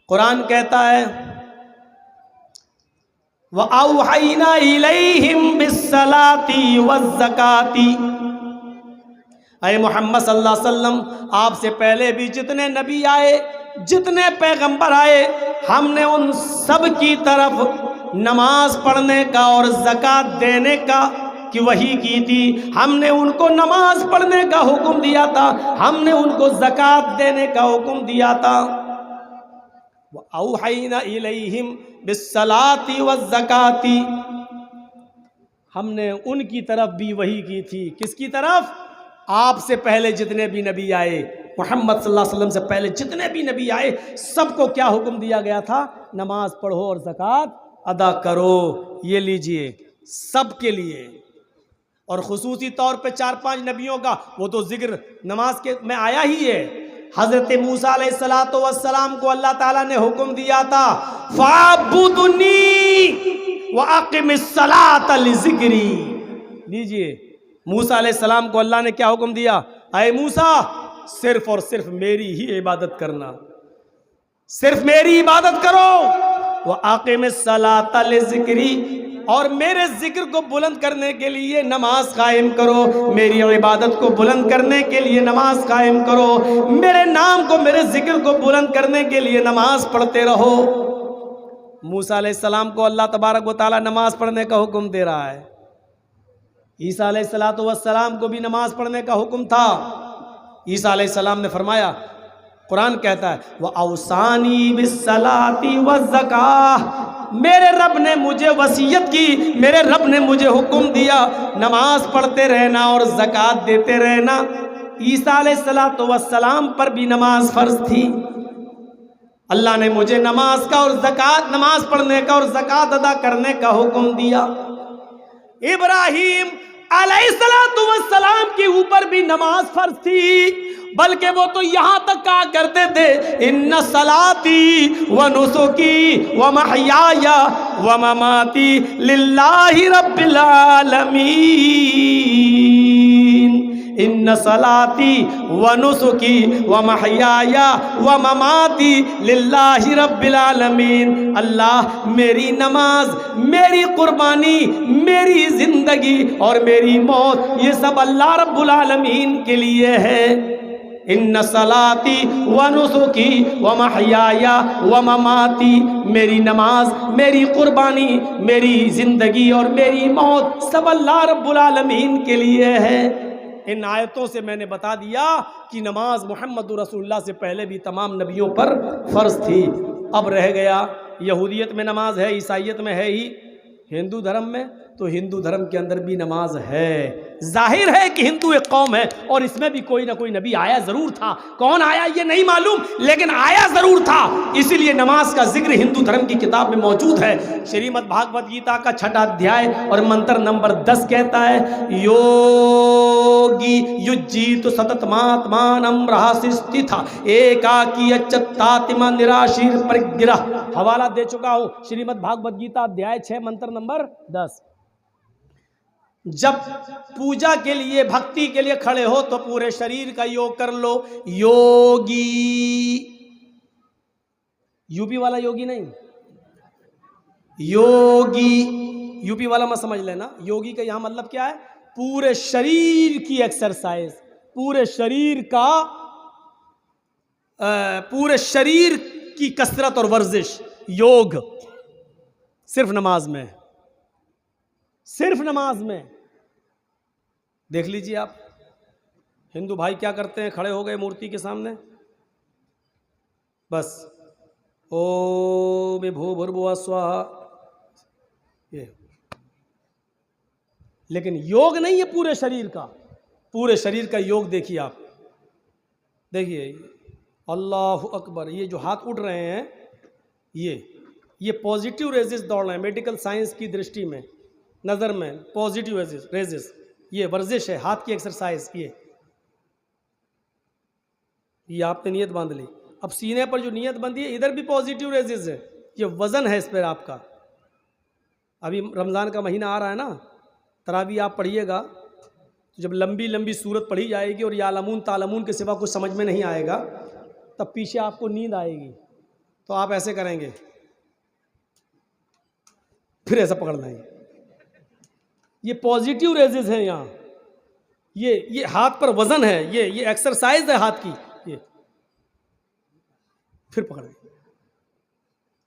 قرآن کہتا ہے وَأَوْحَيْنَا إِلَيْهِمْ بِالصَّلَاةِ وَالزَّكَاةِ. اے محمد صلی اللہ علیہ وسلم، آپ سے پہلے بھی جتنے نبی آئے، جتنے پیغمبر آئے، ہم نے ان سب کی طرف نماز پڑھنے کا اور زکوٰۃ دینے کا کی وحی کی تھی. ہم نے ان کو نماز پڑھنے کا حکم دیا تھا، ہم نے ان کو زکوٰۃ دینے کا حکم دیا تھا. وَأَوْحَيْنَا إِلَيْهِمْ بِالصَّلَاةِ وَالزَّكَاةِ، ہم نے ان کی طرف بھی وحی کی تھی. کس کی طرف؟ آپ سے پہلے جتنے بھی نبی آئے، محمد صلی اللہ علیہ وسلم سے پہلے جتنے بھی نبی آئے، سب کو کیا حکم دیا گیا تھا؟ نماز پڑھو اور زکوٰۃ ادا کرو. یہ لیجئے سب کے لیے، اور خصوصی طور پہ 4-5 نبیوں کا وہ تو ذکر نماز کے میں آیا ہی ہے. حضرت موسیٰ علیہ السلام کو اللہ تعالیٰ نے حکم دیا تھا فَاعْبُدْنِي وَأَقِمِ الصَّلَاةَ لِذِكْرِي. لیجئے موسیٰ علیہ السلام کو اللہ نے کیا حکم دیا؟ اے موسیٰ، صرف اور صرف میری ہی عبادت کرنا، صرف میری عبادت کرو. وَأَقِمِ الصَّلَاةَ لِذِكْرِي، اور میرے ذکر کو بلند کرنے کے لیے نماز قائم کرو، میری عبادت کو بلند کرنے کے لیے نماز قائم کرو، میرے نام کو، میرے ذکر کو بلند کرنے کے لیے نماز پڑھتے رہو۔ موسیٰ علیہ السلام کو اللہ تبارک و تعالیٰ نماز پڑھنے کا حکم دے رہا ہے، عیسیٰ علیہ السلام کو بھی نماز پڑھنے کا حکم تھا۔ عیسیٰ علیہ السلام نے فرمایا، قرآن کہتا ہے وَأَوْصَانِي بِالصَّلَاةِ وَالزَّكَاةِ، میرے رب نے مجھے وصیت کی، میرے رب نے مجھے حکم دیا نماز پڑھتے رہنا اور زکوٰۃ دیتے رہنا۔ عیسیٰ علیہ السلام پر بھی نماز فرض تھی، اللہ نے مجھے نماز کا اور زکوٰۃ، نماز پڑھنے کا اور زکوٰۃ ادا کرنے کا حکم دیا۔ ابراہیم علیہ السلام کے اوپر بھی نماز فرض تھی، بلکہ وہ تو یہاں تک کہا کرتے تھے ان صلاتی و نسکی و محیای و مماتی للہ رب العالمین، ان صلاتی و نسکی و محیای و مماتی للہ رب العالمین، اللہ میری نماز، میری قربانی، میری زندگی اور میری موت یہ سب اللہ رب العالمین کے لیے ہے۔ ان صلاتی و نسکی و محیای و مماتی، میری نماز، میری قربانی، میری زندگی اور میری موت سب اللہ رب العالمین کے لیے ہے۔ ان آیتوں سے میں نے بتا دیا کہ نماز محمد رسول اللہ سے پہلے بھی تمام نبیوں پر فرض تھی۔ اب رہ گیا یہودیت میں نماز ہے، عیسائیت میں ہے ہی، ہندو دھرم میں تو ہندو دھرم کے اندر بھی نماز ہے۔ ظاہر ہے کہ ہندو ایک قوم ہے اور اس میں بھی کوئی نہ کوئی نبی آیا ضرور تھا، کون آیا یہ نہیں معلوم لیکن آیا ضرور تھا، اسی لیے نماز کا ذکر ہندو دھرم کی کتاب میں موجود ہے۔ شریمد بھاگوت گیتا کا 6واں ادھیائے اور منتر نمبر 10 کہتا ہے یوگی یجیت ستتماتمانم رہاسستھا ایکاکی اچتاتما نراشیر پرگرہ، حوالہ دے چکا ہوں، شریمد بھاگوت گیتا ادھیائے 6 منتر نمبر 10۔ جب پوجا کے لیے، بھکتی کے لیے کھڑے ہو تو پورے شریر کا یوگ کر لو۔ یوگی، یو پی والا یوگی نہیں، یوگی، یو پی والا مت سمجھ لینا، یوگی کا یہاں مطلب کیا ہے؟ پورے شریر کی ایکسرسائز، پورے شریر کا، پورے شریر کی کثرت اور ورزش، یوگ صرف نماز میں، صرف نماز میں۔ دیکھ لیجیے آپ ہندو بھائی کیا کرتے ہیں، کھڑے ہو گئے مورتی کے سامنے، بس اوم بھو بھربھوا سواہا، یہ، لیکن یوگ نہیں ہے پورے شریر کا، پورے شریر کا یوگ دیکھیے آپ، دیکھیے اللہ اکبر، یہ جو ہاتھ اٹھ رہے ہیں یہ پازیٹیو ریزز دوڑ رہے ہیں، میڈیکل سائنس کی درشٹی میں، نظر میں پازیٹیو ریزز، یہ ورزش ہے، ہاتھ کی ایکسرسائز، یہ آپ نے نیت باندھ لی۔ اب سینے پر جو نیت بندھی ہے ادھر بھی پازیٹیو ریزز ہے، یہ وزن ہے اس پر آپ کا۔ ابھی رمضان کا مہینہ آ رہا ہے نا، تراویح آپ پڑھیے گا، جب لمبی لمبی سورت پڑھی جائے گی اور یعلمون تعلمون کے سوا کچھ سمجھ میں نہیں آئے گا، تب پیچھے آپ کو نیند آئے گی، تو آپ ایسے کریں گے، پھر ایسا پکڑ لیں گے، یہ پازیٹیو ریزز ہیں یہاں، یہ ہاتھ پر وزن ہے، یہ ایکسرسائز ہے ہاتھ کی، یہ پھر پکڑ لیں۔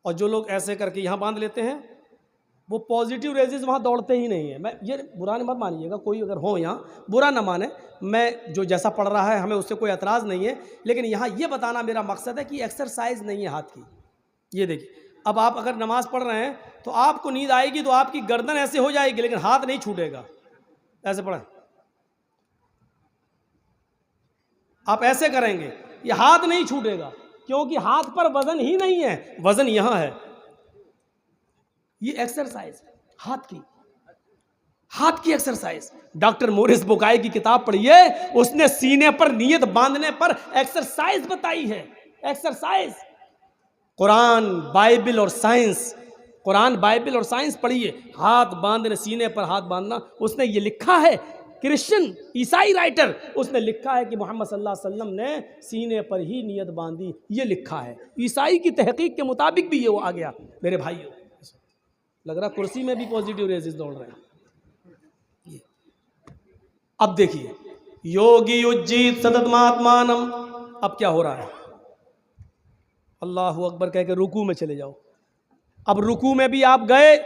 اور جو لوگ ایسے کر کے یہاں باندھ لیتے ہیں وہ پازیٹیو ریزز وہاں دوڑتے ہی نہیں ہیں۔ میں یہ برا مت مانیے گا، کوئی اگر ہو یہاں برا نہ مانے، میں جو جیسا پڑھ رہا ہے ہمیں اس سے کوئی اعتراض نہیں ہے، لیکن یہاں یہ بتانا میرا مقصد ہے کہ ایکسرسائز نہیں ہے ہاتھ کی۔ یہ دیکھیے اب آپ اگر نماز پڑھ رہے ہیں تو آپ کو نیند آئے گی تو آپ کی گردن ایسے ہو جائے گی لیکن ہاتھ نہیں چھوٹے گا، ایسے پڑھیں، آپ ایسے کریں گے یہ ہاتھ نہیں چھوٹے گا، کیونکہ ہاتھ پر وزن ہی نہیں ہے، وزن یہاں ہے۔ یہ ایکسرسائز ہاتھ کی ایکسرسائز۔ ڈاکٹر مورس بکائی کی کتاب پڑھیے، اس نے سینے پر نیت باندھنے پر ایکسرسائز بتائی ہے، ایکسرسائز۔ قرآن، بائبل اور سائنس، قرآن، بائبل اور سائنس پڑھیے، ہاتھ باندھنے، سینے پر ہاتھ باندھنا، اس نے یہ لکھا ہے، کرسچن عیسائی رائٹر، اس نے لکھا ہے کہ محمد صلی اللہ علیہ وسلم نے سینے پر ہی نیت باندھی، یہ لکھا ہے۔ عیسائی کی تحقیق کے مطابق بھی یہ وہ آ گیا میرے بھائیوں۔ لگ رہا کرسی میں بھی پازیٹیو ریزز دوڑ رہے ہیں. اب دیکھیے یوگی اجیت سدتماتمانم. اب کیا ہو رہا ہے؟ اللہ اکبر کہہ کے رکوع میں چلے جاؤ. اب رکوع میں بھی آپ گئے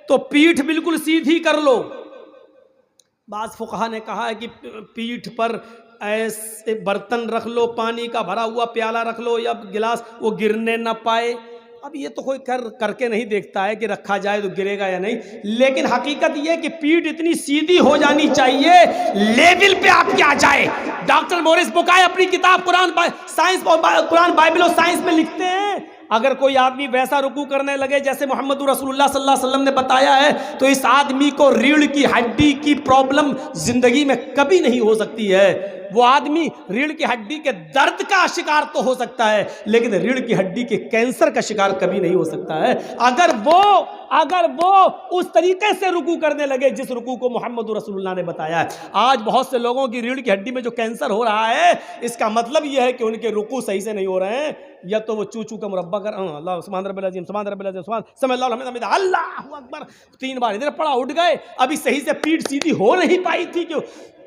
تو پیٹھ بالکل سیدھی کر لو. بعض فقہا نے کہا ہے کہ پیٹھ پر ایسے برتن رکھ لو، پانی کا بھرا ہوا پیالہ رکھ لو یا گلاس، وہ گرنے نہ پائے. اب یہ تو کوئی کر کے نہیں دیکھتا ہے کہ رکھا جائے تو گرے گا یا نہیں، لیکن حقیقت یہ کہ پیٹھ اتنی سیدھی ہو جانی چاہیے لیول پہ آپ کیا جائے. ڈاکٹر مورس بکائے اپنی کتاب قرآن بائبل اور سائنس میں لکھتے ہیں اگر کوئی آدمی ویسا رکوع کرنے لگے جیسے محمد رسول اللہ صلی اللہ علیہ وسلم نے بتایا ہے تو اس آدمی کو ریڑھ کی ہڈی کی پرابلم زندگی میں کبھی نہیں ہو سکتی ہے. وہ آدمی ریڑھ کی ہڈی کے درد کا شکار تو ہو سکتا ہے لیکن ریڑھ کی ہڈی کے کینسر کا شکار کبھی نہیں ہو سکتا ہے اگر وہ اس طریقے سے رکوع کرنے لگے جس رکوع کو محمد رسول اللہ نے بتایا ہے. آج بہت سے لوگوں کی ریڑھ کی ہڈی میں جو کینسر ہو رہا ہے اس کا مطلب یہ ہے کہ ان کے رکوع صحیح سے نہیں ہو رہے ہیں، یا تو وہ چو کا مربع کر اللہ سبحان رب العظیم سبحان رب العظیم سبحان سمع اللہ لمن حمدہ اللہ اکبر 3 بار ادھر پڑا اٹھ گئے. ابھی صحیح سے پیٹھ سیدھی ہو نہیں پائی تھی کہ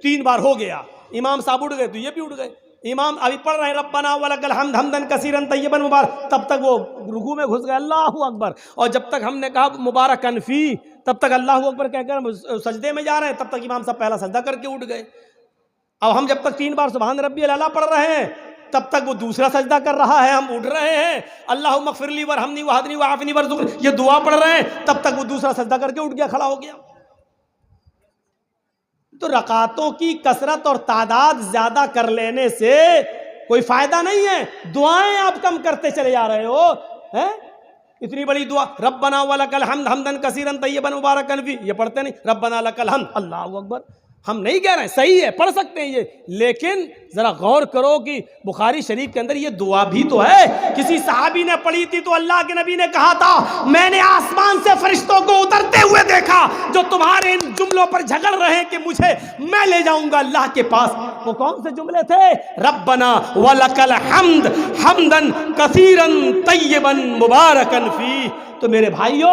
3 بار ہو گیا، امام صاحب اٹھ گئے تو یہ بھی اٹھ گئے. امام ابھی پڑھ رہے ہیں ربنا ولک الحمد حمدا کثیرا طیبا مبارک، تب تک وہ رکوع میں گھس گئے اللہ اکبر. اور جب تک ہم نے کہا مبارکن فی تب تک اللہ اکبر کہہ کر سجدے میں جا رہے ہیں، تب تک امام صاحب پہلا سجدہ کر کے اٹھ گئے. اب ہم جب تک 3 بار سبحان ربی الاعلیٰ پڑھ رہے ہیں تب تک وہ دوسرا سجدہ کر رہا ہے، ہم اٹھ رہے ہیں اللہم اغفر لی ورحمنی وہدنی وعافنی وارزقنی یہ دعا پڑھ رہے ہیں، تب تک وہ دوسرا سجدہ کر کے اٹھ گیا، کھڑا ہو گیا. تو رکعتوں کی کثرت اور تعداد زیادہ کر لینے سے کوئی فائدہ نہیں ہے. دعائیں آپ کم کرتے چلے جا رہے ہو. اتنی بڑی دعا ربنا ولک الحمد حمدا کثیرا طیبا مبارکا فی یہ پڑھتے نہیں، ربنا لک الحمد اللہ اکبر. ہم نہیں کہہ رہے ہیں صحیح ہے پڑھ سکتے ہیں یہ، لیکن ذرا غور کرو کہ بخاری شریف کے اندر یہ دعا بھی تو ہے. کسی صحابی نے پڑھی تھی تو اللہ کے نبی نے کہا تھا میں نے آسمان سے فرشتوں کو اترتے ہوئے دیکھا جو تمہارے ان جملوں پر جھگڑ رہے ہیں کہ مجھے میں لے جاؤں گا اللہ کے پاس. وہ کون سے جملے تھے؟ ربنا ولک الحمد حمدا کثیرا طیبا مبارکا فیہ. تو میرے بھائیو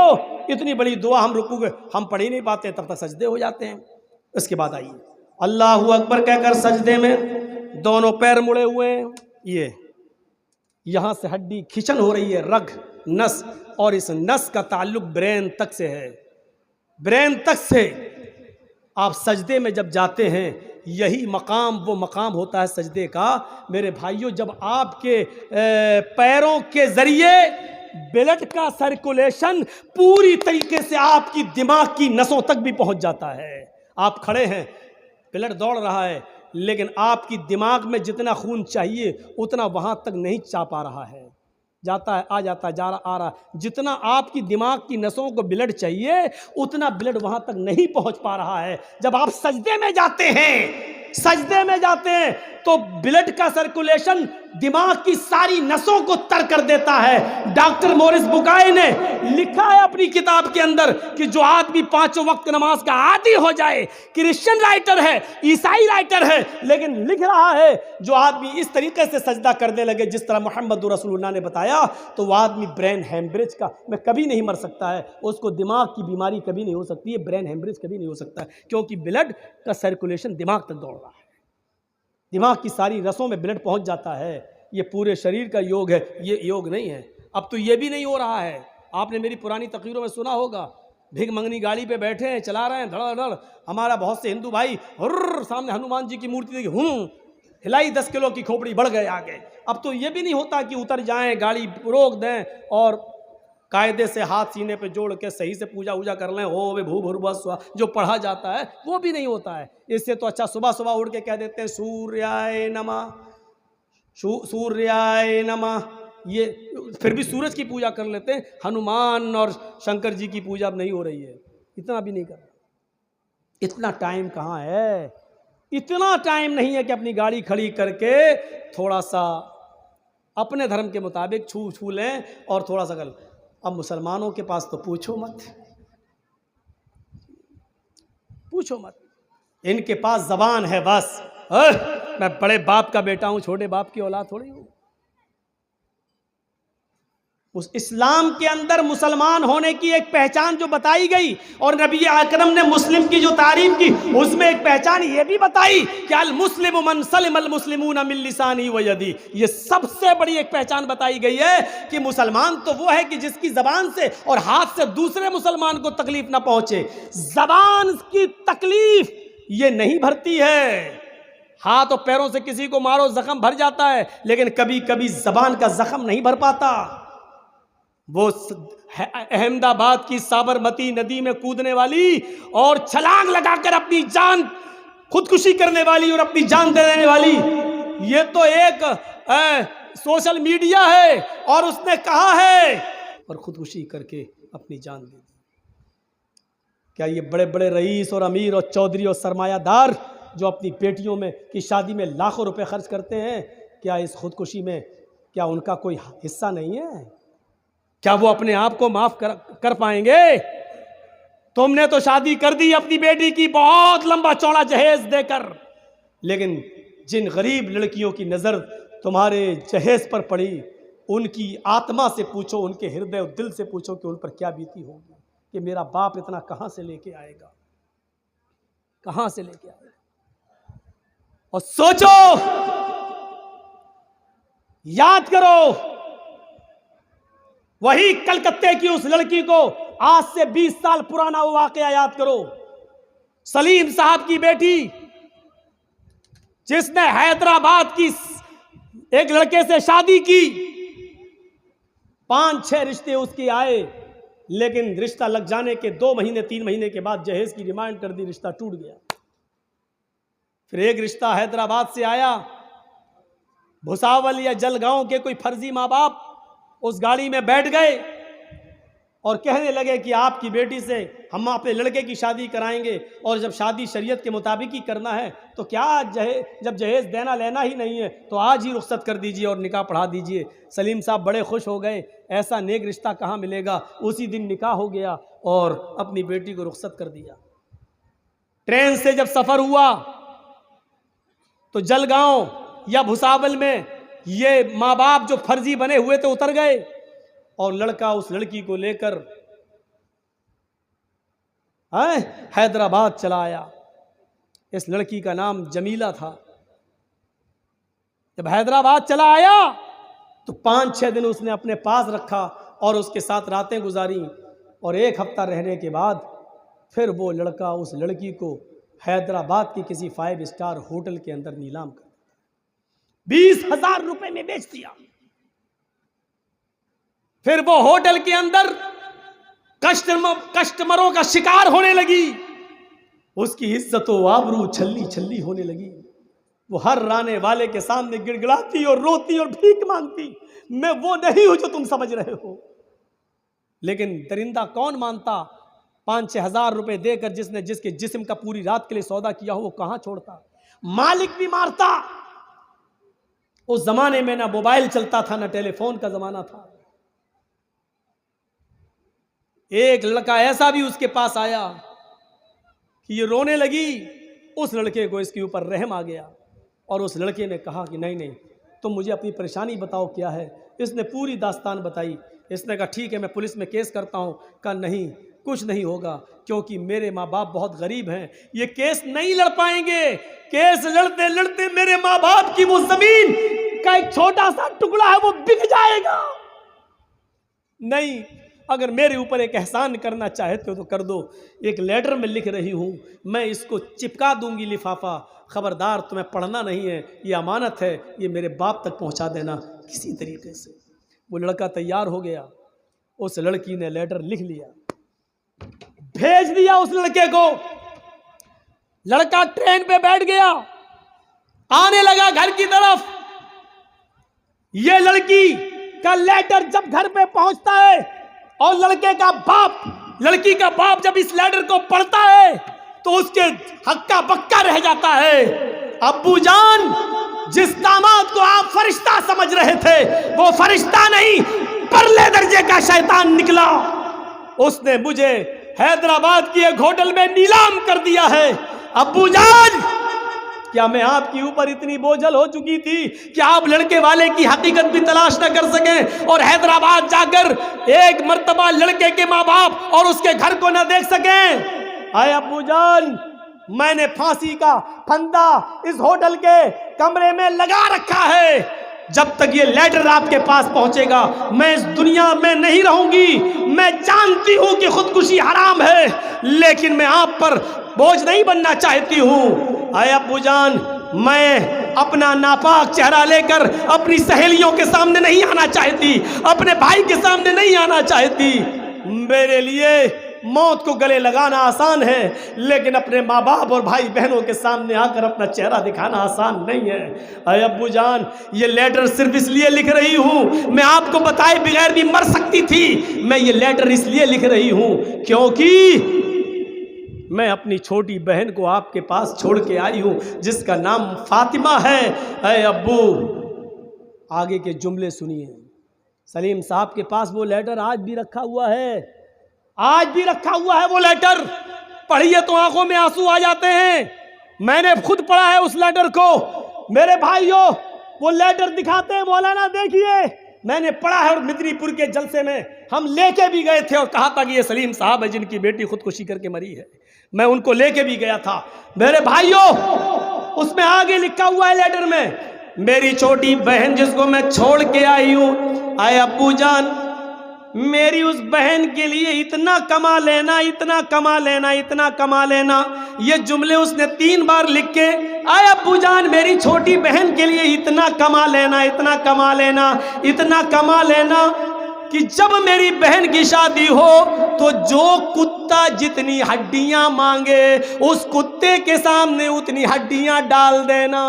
اتنی بڑی دعا ہم رکوع میں ہم پڑھ ہی نہیں پاتے، تب تک سجدے ہو جاتے ہیں. اس کے بعد آئیے اللہ اکبر کہہ کر سجدے میں دونوں پیر مڑے ہوئے ہیں، یہ یہاں سے ہڈی کھچن ہو رہی ہے، رگ نس، اور اس نس کا تعلق برین تک سے ہے. برین تک سے آپ سجدے میں جب جاتے ہیں یہی مقام وہ مقام ہوتا ہے سجدے کا. میرے بھائیوں جب آپ کے پیروں کے ذریعے بلڈ کا سرکولیشن پوری طریقے سے آپ کی دماغ کی نسوں تک بھی پہنچ جاتا ہے. آپ کھڑے ہیں بلڈ دوڑ رہا ہے لیکن آپ کی دماغ میں جتنا خون چاہیے اتنا وہاں تک نہیں جا پا رہا ہے، جاتا ہے آ جاتا ہے جا رہا آ رہا. جتنا آپ کی دماغ کی نسوں کو بلڈ چاہیے اتنا بلڈ وہاں تک نہیں پہنچ پا رہا ہے. جب آپ سجدے میں جاتے ہیں تو بلڈ کا سرکولیشن دماغ کی ساری نسوں کو تر کر دیتا ہے. ڈاکٹر مورس بکائے نے لکھا ہے اپنی کتاب کے اندر کہ جو آدمی 5 وقت نماز کا عادی ہو جائے، کرسچن رائٹر ہے، عیسائی رائٹر ہے، لیکن لکھ رہا ہے جو آدمی اس طریقے سے سجدہ کرنے لگے جس طرح محمد رسول اللہ نے بتایا تو وہ آدمی برین ہیمبریج کا میں کبھی نہیں مر سکتا ہے، اس کو دماغ کی بیماری کبھی نہیں ہو سکتی ہے، برین ہیمبریج کبھی نہیں ہو سکتا ہے، کیونکہ بلڈ کا سرکولیشن دماغ تک دوڑ رہا ہے، دماغ کی ساری رسوں میں بلڈ پہنچ جاتا ہے. یہ پورے شریر کا یوگ ہے، یہ یوگ نہیں ہے. اب تو یہ بھی نہیں ہو رہا ہے. آپ نے میری پرانی تقریروں میں سنا ہوگا بھیک منگنی گاڑی پہ بیٹھے ہیں، چلا رہے ہیں دھڑ دھڑ. ہمارا بہت سے ہندو بھائی سامنے ہنومان جی کی مورتی دیکھی ہلائی 10 کلو کی کھوپڑی بڑھ گئے آگے. اب تو یہ بھی نہیں ہوتا کہ اتر جائیں گاڑی روک دیں اور قاعدے سے ہاتھ سینے پہ جوڑ کے صحیح سے پوجا کر لیں او وے بھو بھربھوا سوا جو پڑھا جاتا ہے وہ بھی نہیں ہوتا ہے. اس سے تو اچھا صبح اٹھ کے کہہ دیتے ہیں سوریائے نمہ. یہ پھر بھی سورج کی پوجا کر لیتے ہیں، ہنومان اور شنکر جی کی پوجا اب نہیں ہو رہی ہے. اتنا بھی نہیں کر رہا. اتنا ٹائم کہاں ہے؟ اتنا ٹائم نہیں ہے کہ اپنی گاڑی کھڑی کر کے تھوڑا سا اپنے دھرم کے مطابق چھو لیں اور تھوڑا سا کر. اب مسلمانوں کے پاس تو پوچھو مت، ان کے پاس زبان ہے بس. میں بڑے باپ کا بیٹا ہوں، چھوٹے باپ کی اولاد تھوڑی ہوں. اس اسلام کے اندر مسلمان ہونے کی ایک پہچان جو بتائی گئی اور نبی اکرم نے مسلم کی جو تعریف کی اس میں ایک پہچان یہ بھی بتائی کہ المسلم من سلم المسلمون من لسانہ و یدہ، یہ سب سے بڑی ایک پہچان بتائی گئی ہے کہ مسلمان تو وہ ہے کہ جس کی زبان سے اور ہاتھ سے دوسرے مسلمان کو تکلیف نہ پہنچے۔ زبان کی تکلیف یہ نہیں بھرتی ہے، ہاتھ اور پیروں سے کسی کو مارو زخم بھر جاتا ہے، لیکن کبھی کبھی زبان کا زخم نہیں بھر پاتا۔ وہ احمد آباد کی سابرمتی ندی میں کودنے والی اور چھلانگ لگا کر اپنی جان خودکشی کرنے والی اور اپنی جان دے دینے والی، یہ تو ایک سوشل میڈیا ہے اور اس نے کہا ہے اور خودکشی کر کے اپنی جان دے دی۔ کیا یہ بڑے بڑے رئیس اور امیر اور چودھری اور سرمایہ دار جو اپنی بیٹیوں میں کی شادی میں لاکھوں روپے خرچ کرتے ہیں، کیا اس خودکشی میں کیا ان کا کوئی حصہ نہیں ہے؟ کیا وہ اپنے آپ کو معاف کر پائیں گے؟ تم نے تو شادی کر دی اپنی بیٹی کی بہت لمبا چوڑا جہیز دے کر، لیکن جن غریب لڑکیوں کی نظر تمہارے جہیز پر پڑی ان کی آتما سے پوچھو، ان کے ہردے اور دل سے پوچھو کہ ان پر کیا بیتی ہوگی کہ میرا باپ اتنا کہاں سے لے کے آئے گا، کہاں سے لے کے آئے گا؟ اور سوچو، یاد کرو وہی کلکتے کی اس لڑکی کو آج سے 20 سال پرانا وہ واقعہ یاد کرو، سلیم صاحب کی بیٹی جس نے حیدرآباد کی ایک لڑکے سے شادی کی، 5-6 رشتے اس کے آئے، لیکن رشتہ لگ جانے کے 2 مہینے 3 مہینے کے بعد جہیز کی ڈیمانڈ کر دی، رشتہ ٹوٹ گیا۔ پھر ایک رشتہ حیدرآباد سے آیا، بھساول یا جلگاؤں کے کوئی فرضی ماں باپ اس گاڑی میں بیٹھ گئے اور کہنے لگے کہ آپ کی بیٹی سے ہم اپنے لڑکے کی شادی کرائیں گے، اور جب شادی شریعت کے مطابق ہی کرنا ہے تو کیا جب جہیز دینا لینا ہی نہیں ہے تو آج ہی رخصت کر دیجئے اور نکاح پڑھا دیجئے۔ سلیم صاحب بڑے خوش ہو گئے، ایسا نیک رشتہ کہاں ملے گا، اسی دن نکاح ہو گیا اور اپنی بیٹی کو رخصت کر دیا۔ ٹرین سے جب سفر ہوا تو جلگاؤں یا بھساول میں یہ ماں باپ جو فرضی بنے ہوئے تھے اتر گئے اور لڑکا اس لڑکی کو لے کر حیدرآباد چلا آیا۔ اس لڑکی کا نام جمیلہ تھا۔ جب حیدرآباد چلا آیا تو 5-6 دن اس نے اپنے پاس رکھا اور اس کے ساتھ راتیں گزاری، اور 1 ہفتہ رہنے کے بعد پھر وہ لڑکا اس لڑکی کو حیدرآباد کی کسی 5 اسٹار ہوٹل کے اندر نیلام کر 20,000 روپے میں بیچ دیا۔ پھر وہ ہوٹل کے اندر کسٹمروں کا شکار ہونے لگی، اس کی عزت و آبرو چھلی چھلی ہونے لگی۔ وہ ہر رانے والے کے سامنے گڑ گڑاتی اور روتی اور بھیک مانگتی، میں وہ نہیں ہوں جو تم سمجھ رہے ہو۔ لیکن درندہ کون مانتا؟ 5-6 ہزار روپے دے کر جس کے جسم کا پوری رات کے لیے سودا کیا ہو وہ کہاں چھوڑتا؟ مالک بھی مارتا۔ اس زمانے میں نہ موبائل چلتا تھا، نہ ٹیلی فون کا زمانہ تھا۔ ایک لڑکا ایسا بھی اس کے پاس آیا کہ یہ رونے لگی، اس لڑکے کو اس کے اوپر رحم آ گیا اور اس لڑکے نے کہا کہ نہیں تم مجھے اپنی پریشانی بتاؤ کیا ہے۔ اس نے پوری داستان بتائی۔ اس نے کہا ٹھیک ہے میں پولیس میں کیس کرتا ہوں۔ کہا نہیں کچھ نہیں ہوگا، کیونکہ میرے ماں باپ بہت غریب ہیں، یہ کیس نہیں لڑ پائیں گے۔ کیس لڑتے لڑتے میرے ماں باپ کی وہ زمین کا ایک چھوٹا سا ٹکڑا ہے وہ بک جائے گا۔ نہیں، اگر میرے اوپر ایک احسان کرنا چاہتے ہو تو کر دو، ایک لیٹر میں لکھ رہی ہوں، میں اس کو چپکا دوں گی لفافہ، خبردار تمہیں پڑھنا نہیں ہے، یہ امانت ہے، یہ میرے باپ تک پہنچا دینا کسی طریقے سے۔ وہ لڑکا تیار ہو گیا، اس لڑکی نے لیٹر لکھ لیا، بھیج دیا اس لڑکے کو۔ لڑکا ٹرین پہ بیٹھ گیا، آنے لگا گھر کی طرف۔ یہ لڑکی کا لیٹر جب گھر پہ پہنچتا ہے اور لڑکی کا باپ جب اس لیٹر کو پڑھتا ہے تو اس کے ہکا بکا رہ جاتا ہے۔ ابو جان، جس داماد کو آپ فرشتہ سمجھ رہے تھے وہ فرشتہ نہیں، پرلے درجے کا شیطان نکلا۔ اس نے مجھے حیدرآباد کی ایک ہوٹل میں نیلام کر دیا ہے۔ ابو جان، کیا میں آپ کے اوپر اتنی بوجھل ہو چکی تھی کہ آپ لڑکے والے کی حقیقت بھی تلاش نہ کر سکیں اور حیدرآباد جا کر ایک مرتبہ لڑکے کے ماں باپ اور اس کے گھر کو نہ دیکھ سکیں؟ اے ابو جان، میں نے پھانسی کا پھندا اس ہوٹل کے کمرے میں لگا رکھا ہے، جب تک یہ لیٹر آپ کے پاس پہنچے گا میں اس دنیا میں نہیں رہوں گی۔ میں جانتی ہوں کہ خودکشی حرام ہے، لیکن میں آپ پر بوجھ نہیں بننا چاہتی ہوں۔ اے ابو جان، میں اپنا ناپاک چہرہ لے کر اپنی سہیلیوں کے سامنے نہیں آنا چاہتی، اپنے بھائی کے سامنے نہیں آنا چاہتی۔ میرے لیے موت کو گلے لگانا آسان ہے، لیکن اپنے ماں باپ اور بھائی بہنوں کے سامنے آ کر اپنا چہرہ دکھانا آسان نہیں ہے۔ اے ابو جان، یہ لیٹر صرف اس لیے لکھ رہی ہوں، میں آپ کو بتائے بغیر بھی مر سکتی تھی، میں یہ لیٹر اس لیے لکھ رہی ہوں کیونکہ میں اپنی چھوٹی بہن کو آپ کے پاس چھوڑ کے آئی ہوں جس کا نام فاطمہ ہے۔ اے ابو، آگے کے جملے سنیے۔ سلیم صاحب کے پاس وہ لیٹر آج بھی رکھا ہوا ہے، آج بھی رکھا ہوا ہے وہ لیٹر، پڑھیے تو آنکھوں میں آنسو آ جاتے ہیں۔ میں نے خود پڑھا ہے اس لیٹر کو۔ میرے بھائیوں، وہ لیٹر دکھاتے ہیں مولانا، دیکھیے میں نے پڑھا ہے، اور مدنی پور کے جلسے میں ہم لے کے بھی گئے تھے اور کہا تھا کہ یہ سلیم صاحب ہے جن کی بیٹی خودکشی کر کے مری ہے، میں ان کو لے کے بھی گیا تھا۔ میرے بھائیوں، اس میں آگے لکھا ہوا ہے لیٹر میں، میری چھوٹی بہن جس کو میں چھوڑ کے آئی ہوں، اے ابو جان، میری اس بہن کے لیے اتنا کما لینا، اتنا کما لینا، اتنا کما لینا۔ یہ جملے اس نے 3 بار لکھ کے، اے ابو جان میری چھوٹی بہن کے لیے اتنا کما لینا، اتنا کما لینا، اتنا کما لینا کہ جب میری بہن کی شادی ہو تو جو کتا جتنی ہڈیاں مانگے اس کتے کے سامنے اتنی ہڈیاں ڈال دینا۔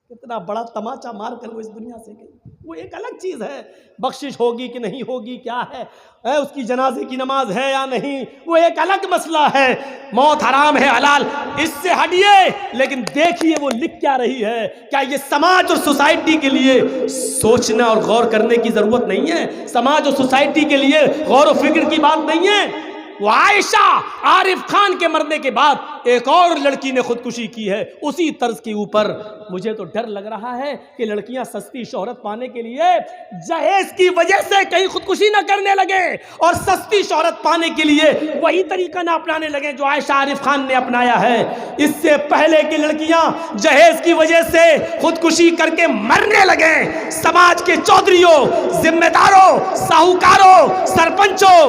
اتنا بڑا تماچا مار کر وہ اس دنیا سے گئی۔ وہ ایک الگ چیز ہے، بخشش ہوگی کہ نہیں ہوگی کیا ہے، اس کی جنازے کی نماز ہے یا نہیں، وہ ایک الگ مسئلہ ہے۔ موت حرام ہے، حلال، اس سے ہٹیے، لیکن دیکھیے وہ لکھ کیا رہی ہے۔ کیا یہ سماج اور سوسائٹی کے لیے سوچنا اور غور کرنے کی ضرورت نہیں ہے؟ سماج اور سوسائٹی کے لیے غور و فکر کی بات نہیں ہے؟ وہ عائشہ عارف خان کے مرنے کے بعد ایک اور لڑکی نے خودکشی کی ہے اسی طرز کے اوپر۔ مجھے تو ڈر لگ رہا ہے کہ لڑکیاں سستی شہرت پانے کے لیے جہیز کی وجہ سے کہیں خودکشی نہ کرنے لگے اور سستی شہرت پانے کے لیے وہی طریقہ نہ اپنانے لگے جو عائشہ عارف خان نے اپنایا ہے۔ اس سے پہلے کی لڑکیاں جہیز کی وجہ سے خودکشی کر کے مرنے لگے۔ سماج کے چودھریوں، ذمہ داروں، ساہوکاروں، سرپنچوں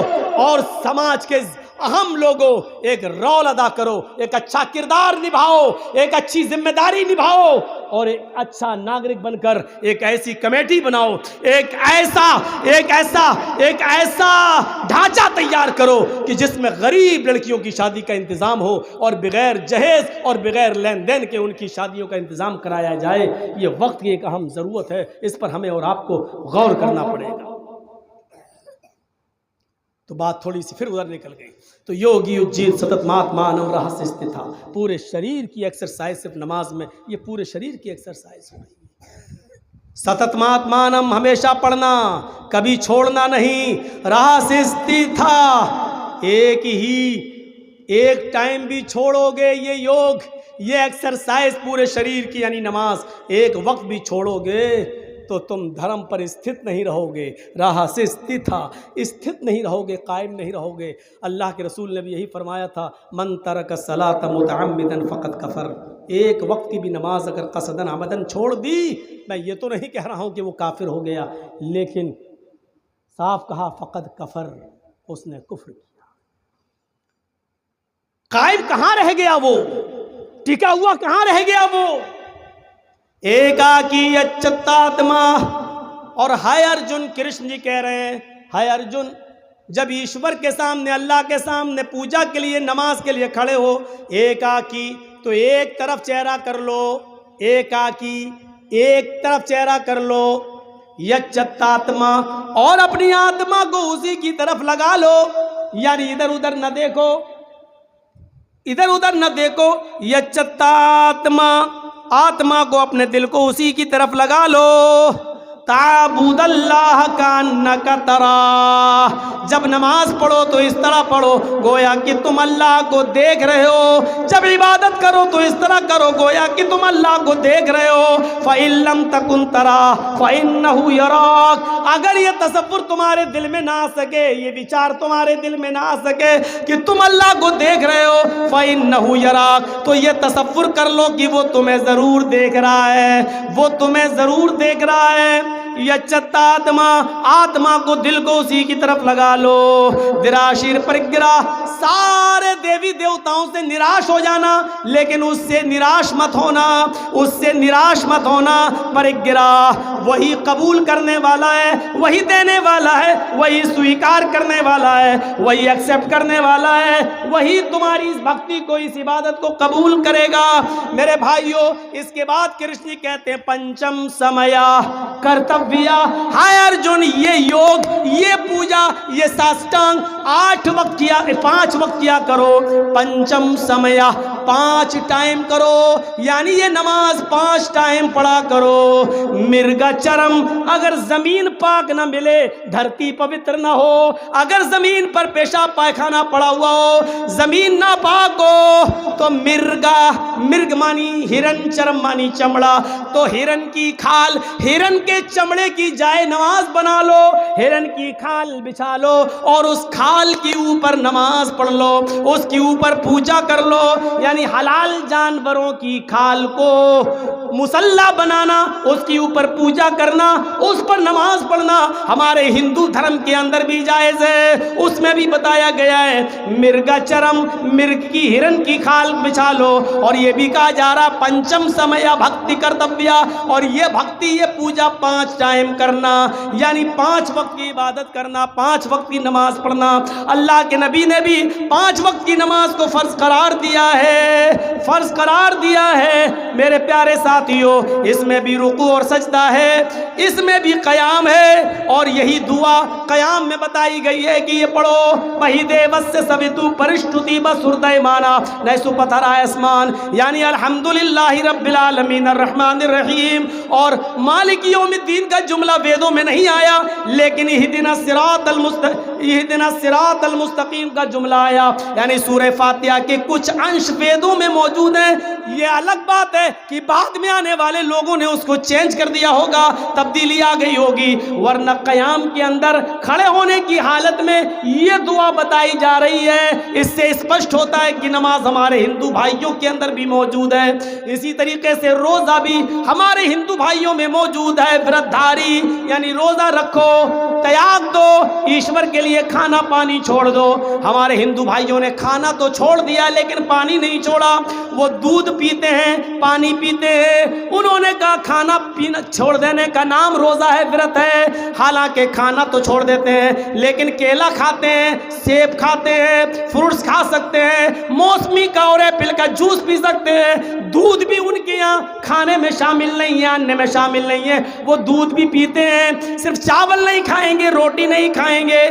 اور سماج کے اہم لوگوں، ایک رول ادا کرو، ایک اچھا کردار نبھاؤ، ایک اچھی ذمہ داری نبھاؤ اور ایک اچھا ناگرک بن کر ایک ایسی کمیٹی بناؤ، ایک ایسا ڈھانچہ تیار کرو کہ جس میں غریب لڑکیوں کی شادی کا انتظام ہو اور بغیر جہیز اور بغیر لین دین کے ان کی شادیوں کا انتظام کرایا جائے۔ یہ وقت کی ایک اہم ضرورت ہے، اس پر ہمیں اور آپ کو غور کرنا پڑے گا۔ تو بات تھوڑی سی پھر ادھر نکل گئی۔ تو یوگی اجیت ستت ماتمانم رہسیہ تھا، پورے شریر کی ایکسرسائز صرف نماز میں، یہ پورے شریر کی ایکسرسائز ہو رہی ہے۔ ستت ماتمانم ہمیشہ پڑھنا، کبھی چھوڑنا نہیں۔ رہسیہ تھا، ایک ٹائم بھی چھوڑو گے یہ یوگ، یہ ایکسرسائز پورے شریر کی یعنی نماز، ایک وقت بھی چھوڑو گے تو تم دھرم پر استھت نہیں رہو گے۔ راہ سے استھا، استھت نہیں رہو گے، قائم نہیں رہو گے۔ اللہ کے رسول نے بھی یہی فرمایا تھا، من ترک الصلاۃ متعمدا فقد کفر۔ ایک وقت کی بھی نماز اگر قصدن عمدن چھوڑ دی، میں یہ تو نہیں کہہ رہا ہوں کہ وہ کافر ہو گیا، لیکن صاف کہا فقد کفر، اس نے کفر کیا۔ قائم کہاں رہ گیا وہ، ٹکا ہوا کہاں رہ گیا وہ؟ ایکاکی اچتاتما۔ اور ہائے ارجن، کرشن جی کہہ رہے ہیں، ہائے ارجن، جب ایشور کے سامنے، اللہ کے سامنے پوجا کے لیے، نماز کے لیے کھڑے ہو، ایکاکی تو ایک طرف چہرہ کر لو، ایکاکی ایک طرف چہرہ کر لو، یچتاتما اور اپنی آتما کو اسی کی طرف لگا لو، یعنی ادھر ادھر نہ دیکھو، ادھر ادھر نہ دیکھو، یچتاتما، آتما کو اپنے دل کو اسی کی طرف لگا لو۔ تعبد اللہ کانک تراہ، جب نماز پڑھو تو اس طرح پڑھو گویا کہ تم اللہ کو دیکھ رہے ہو، جب عبادت کرو تو اس طرح کرو گویا کہ تم اللہ کو دیکھ رہے ہو۔ فَإِن لَّمْ تَكُن تَرَاهُ فَإِنَّهُ يَرَاكَ، اگر یہ تصور تمہارے دل میں نہ آ سکے، یہ وچار تمہارے دل میں نہ آ سکے کہ تم اللہ کو دیکھ رہے ہو، فَإِنَّهُ يَرَاكَ، تو یہ تصور کر لو کہ وہ تمہیں ضرور دیکھ رہا ہے، وہ تمہیں ضرور دیکھ رہا ہے۔ یچت آتما کو، دل کو اسی کی طرف لگا لو۔ دراشیر پرگرا، سارے دیوی دیوتاؤں سے نراش ہو جانا، لیکن اس سے نراش مت ہونا، اس سے نراش مت ہونا۔ پرگرا وہی قبول کرنے والا ہے، وہی دینے والا ہے، وہی سویکار کرنے والا ہے، وہی ایکسپٹ کرنے والا ہے، وہی تمہاری اس بھکتی کو، اس عبادت کو قبول کرے گا۔ میرے بھائیوں، اس کے بعد کرشن کہتے ہیں پنچم سمیا کرتویہ، ہائے ارجن، یہ یوگ، یہ پوجا، یہ ساشٹانگ 8 وقت کیا، 5 وقت کیا کرو۔ پنچم سمیا، 5 ٹائم کرو، یعنی یہ نماز 5 ٹائم پڑھا کرو۔ مرگا چرم، اگر زمین پاک نہ ملے، دھرتی پوتر نہ ہو، اگر زمین پر پیشاب پائخانہ پڑا ہوا ہو، زمین نہ پاک ہو، تو مرگ مانی ہرن، چرم مانی چمڑا، تو ہرن کی کھال، ہرن کے چمڑے کی جائے نماز بنا لو، ہرن کی کھال بچھا لو اور اس کھال کی اوپر نماز پڑھ لو، اس کی اوپر پوجا کر لو۔ یعنی حلال جانوروں کی کھال کو مصلی بنانا، اس کی اوپر پوجا کرنا، اس پر نماز پڑھنا ہمارے ہندو دھرم کے اندر بھی جائز ہے۔ اس میں بھی بتایا گیا ہے مرگا چرم، مرگ کی، ہرن کی کھال بچھا لو، اور یہ بھی کہا جا رہا پنچم سمیا بھکتی کرتویہ، اور یہ بھکتی، یہ پوجا 5 ٹائم کرنا، یعنی 5 وقت کی عبادت کرنا، 5 وقت کی نماز پڑھنا۔ اللہ کے نبی نے بھی 5 وقت کی نماز کو فرض قرار دیا ہے، فرض قرار دیا ہے۔ میرے پیارے ساتھیوں، اس میں بھی رکوع اور سجدہ ہے، اس میں بھی قیام ہے، اور یہی دعا قیام میں بتائی گئی ہے کہ یہ پڑھو پہیدے وس سویتو پرشتتی بسردے مانا نیسو پتھرا اسمان، یعنی الحمدللہ رب العالمین الرحمن الرحیم، اور مالک یوم الدین کا جملہ ویدوں میں نہیں آیا، لیکن اہدنا الصراط المستقیم کا جملہ آیا، یعنی سورہ فاتحہ کے کچھ انش ویدوں میں موجود ہیں۔ یہ الگ بات ہے کہ بعد میں آنے والے لوگوں نے اس کو چینج کر دیا ہوگا، تبدیلی آ گئی ہوگی، ورنہ قیام کے اندر کھڑے ہونے کی حالت میں یہ دعا بتائی جا رہی ہے۔ اس سے اسپشٹ ہوتا ہے کہ نماز ہمارے ہندو بھائیوں کے اندر بھی موجود ہے۔ اسی طریقے سے روزہ بھی ہمارے ہندو بھائیوں میں موجود ہے۔ وردھاری یعنی روزہ رکھو، تیاگ دو، ایشور کے لیے کھانا پانی چھوڑ دو۔ ہمارے ہندو بھائیوں نے کھانا تو چھوڑ دیا لیکن پانی نہیں چھوڑا، وہ دودھ پیتے ہیں، پانی پیتے ہیں۔ انہوں نے کہا کھانا پینا چھوڑ دینے کا نام روزہ ہے، ورت ہے، حالانکہ کھانا تو چھوڑ دیتے ہیں لیکن کیلا کھاتے ہیں، سیب کھاتے ہیں، فروٹس کھا سکتے ہیں، موسمی کا اور ایپل کا جوس پی سکتے ہیں۔ دودھ بھی ان کے یہاں کھانے میں شامل نہیں ہے، اننے میں شامل نہیں ہے، وہ دودھ بھی پیتے ہیں۔ صرف چاول نہیں کھائیں گے، روٹی نہیں کھائیں گے،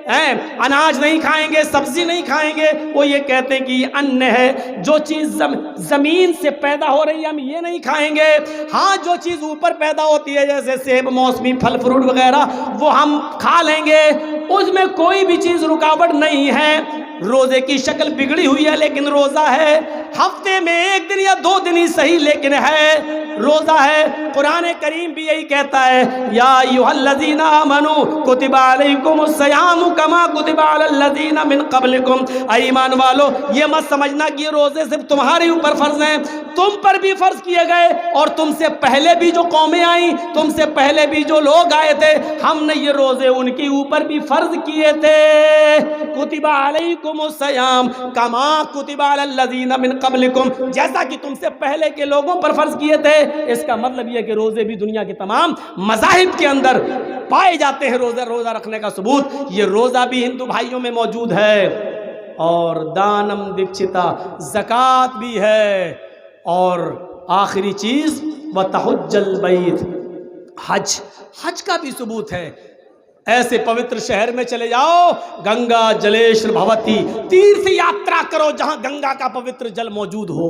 اناج نہیں کھائیں گے، سبزی نہیں کھائیں گے، وہ یہ کہتے ہیں کہ یہ ان ہے، جو چیز زمین سے پیدا ہو رہی ہے ہم یہ نہیں کھائیں گے، ہاں جو چیز اوپر پیدا ہوتی ہے جیسے سیب، موسمی پھل فروٹ وغیرہ وہ ہم کھا لیں گے، اس میں کوئی بھی چیز رکاوٹ نہیں ہے۔ روزے کی شکل بگڑی ہوئی ہے لیکن روزہ ہے، ہفتے میں 1 دن یا 2 دن ہی صحیح لیکن ہے، روزہ ہے۔ قرآن کریم بھی یہی کہتا ہے یا ایھا الذین آمنوا کتب علیکم الصیام کما کتب علی الذین من قبلکم، اے ایمان والو یہ مت سمجھنا کہ یہ روزے صرف تمہارے اوپر فرض ہیں، تم پر بھی فرض کیے گئے، اور تم سے پہلے بھی جو قومیں آئیں، تم سے پہلے بھی جو لوگ آئے تھے، ہم نے یہ روزے ان کے اوپر بھی فرض کیے تھے۔ کتب علیکم الصیام کما کتب علی الذین من قبلکم، جیسا کہ تم سے پہلے کے لوگوں پر فرض کیے تھے۔ اس کا مطلب یہ کہ روزے بھی دنیا کے تمام مذاہب کے اندر پائے جاتے ہیں، روزہ رکھنے کا ثبوت یہ روزہ بھی ہندو بھائیوں میں موجود ہے، اور دانم دیکشتا زکوٰۃ بھی ہے، اور آخری چیز وتحج البیت، حج کا بھی ثبوت ہے۔ ایسے پوتر شہر میں چلے جاؤ، گنگا جلیشر بھوتی، تیرتھ یاترا کرو جہاں گنگا کا پوتر جل موجود ہو،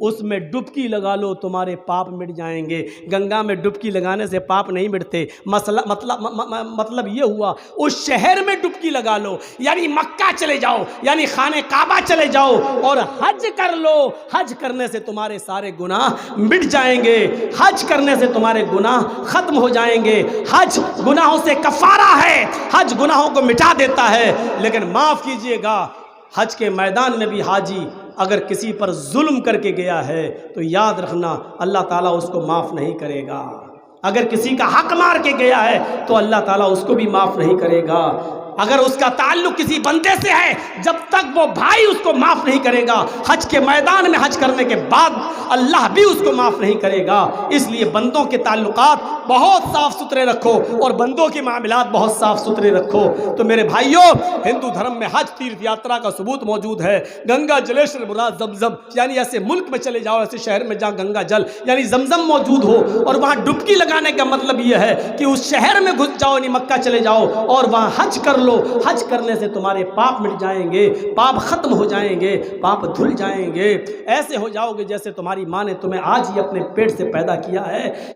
اس میں ڈبکی لگا لو، تمہارے پاپ مٹ جائیں گے۔ گنگا میں ڈبکی لگانے سے پاپ نہیں مٹتے، مطلب یہ ہوا اس شہر میں ڈبکی لگا لو، یعنی مکہ چلے جاؤ، یعنی خانہ کعبہ چلے جاؤ اور حج کر لو۔ حج کرنے سے تمہارے سارے گناہ مٹ جائیں گے، حج کرنے سے تمہارے گناہ ختم ہو جائیں گے۔ حج گناہوں سے کفارہ ہے، حج گناہوں کو مٹا دیتا ہے۔ لیکن معاف کیجئے گا، حج کے میدان میں بھی حاجی اگر کسی پر ظلم کر کے گیا ہے تو یاد رکھنا اللہ تعالیٰ اس کو معاف نہیں کرے گا۔ اگر کسی کا حق مار کے گیا ہے تو اللہ تعالیٰ اس کو بھی معاف نہیں کرے گا۔ اگر اس کا تعلق کسی بندے سے ہے، جب تک وہ بھائی اس کو معاف نہیں کرے گا، حج کے میدان میں حج کرنے کے بعد اللہ بھی اس کو معاف نہیں کرے گا۔ اس لیے بندوں کے تعلقات بہت صاف ستھرے رکھو اور بندوں کے معاملات بہت صاف ستھرے رکھو۔ تو میرے بھائیوں، ہندو دھرم میں حج تیرتھ یاترا کا ثبوت موجود ہے۔ گنگا جلیشر مراد زمزم، یعنی ایسے ملک میں چلے جاؤ، ایسے شہر میں جہاں گنگا جل یعنی زمزم موجود ہو، اور وہاں ڈبکی لگانے کا مطلب یہ ہے کہ اس شہر میں گھس جاؤ، یعنی مکہ چلے جاؤ اور وہاں حج کر لو۔ حج کرنے سے تمہارے پاپ مٹ جائیں گے، پاپ ختم ہو جائیں گے، پاپ دھل جائیں گے، ایسے ہو جاؤ گے جیسے تمہاری ماں نے تمہیں آج ہی اپنے پیٹ سے پیدا کیا ہے۔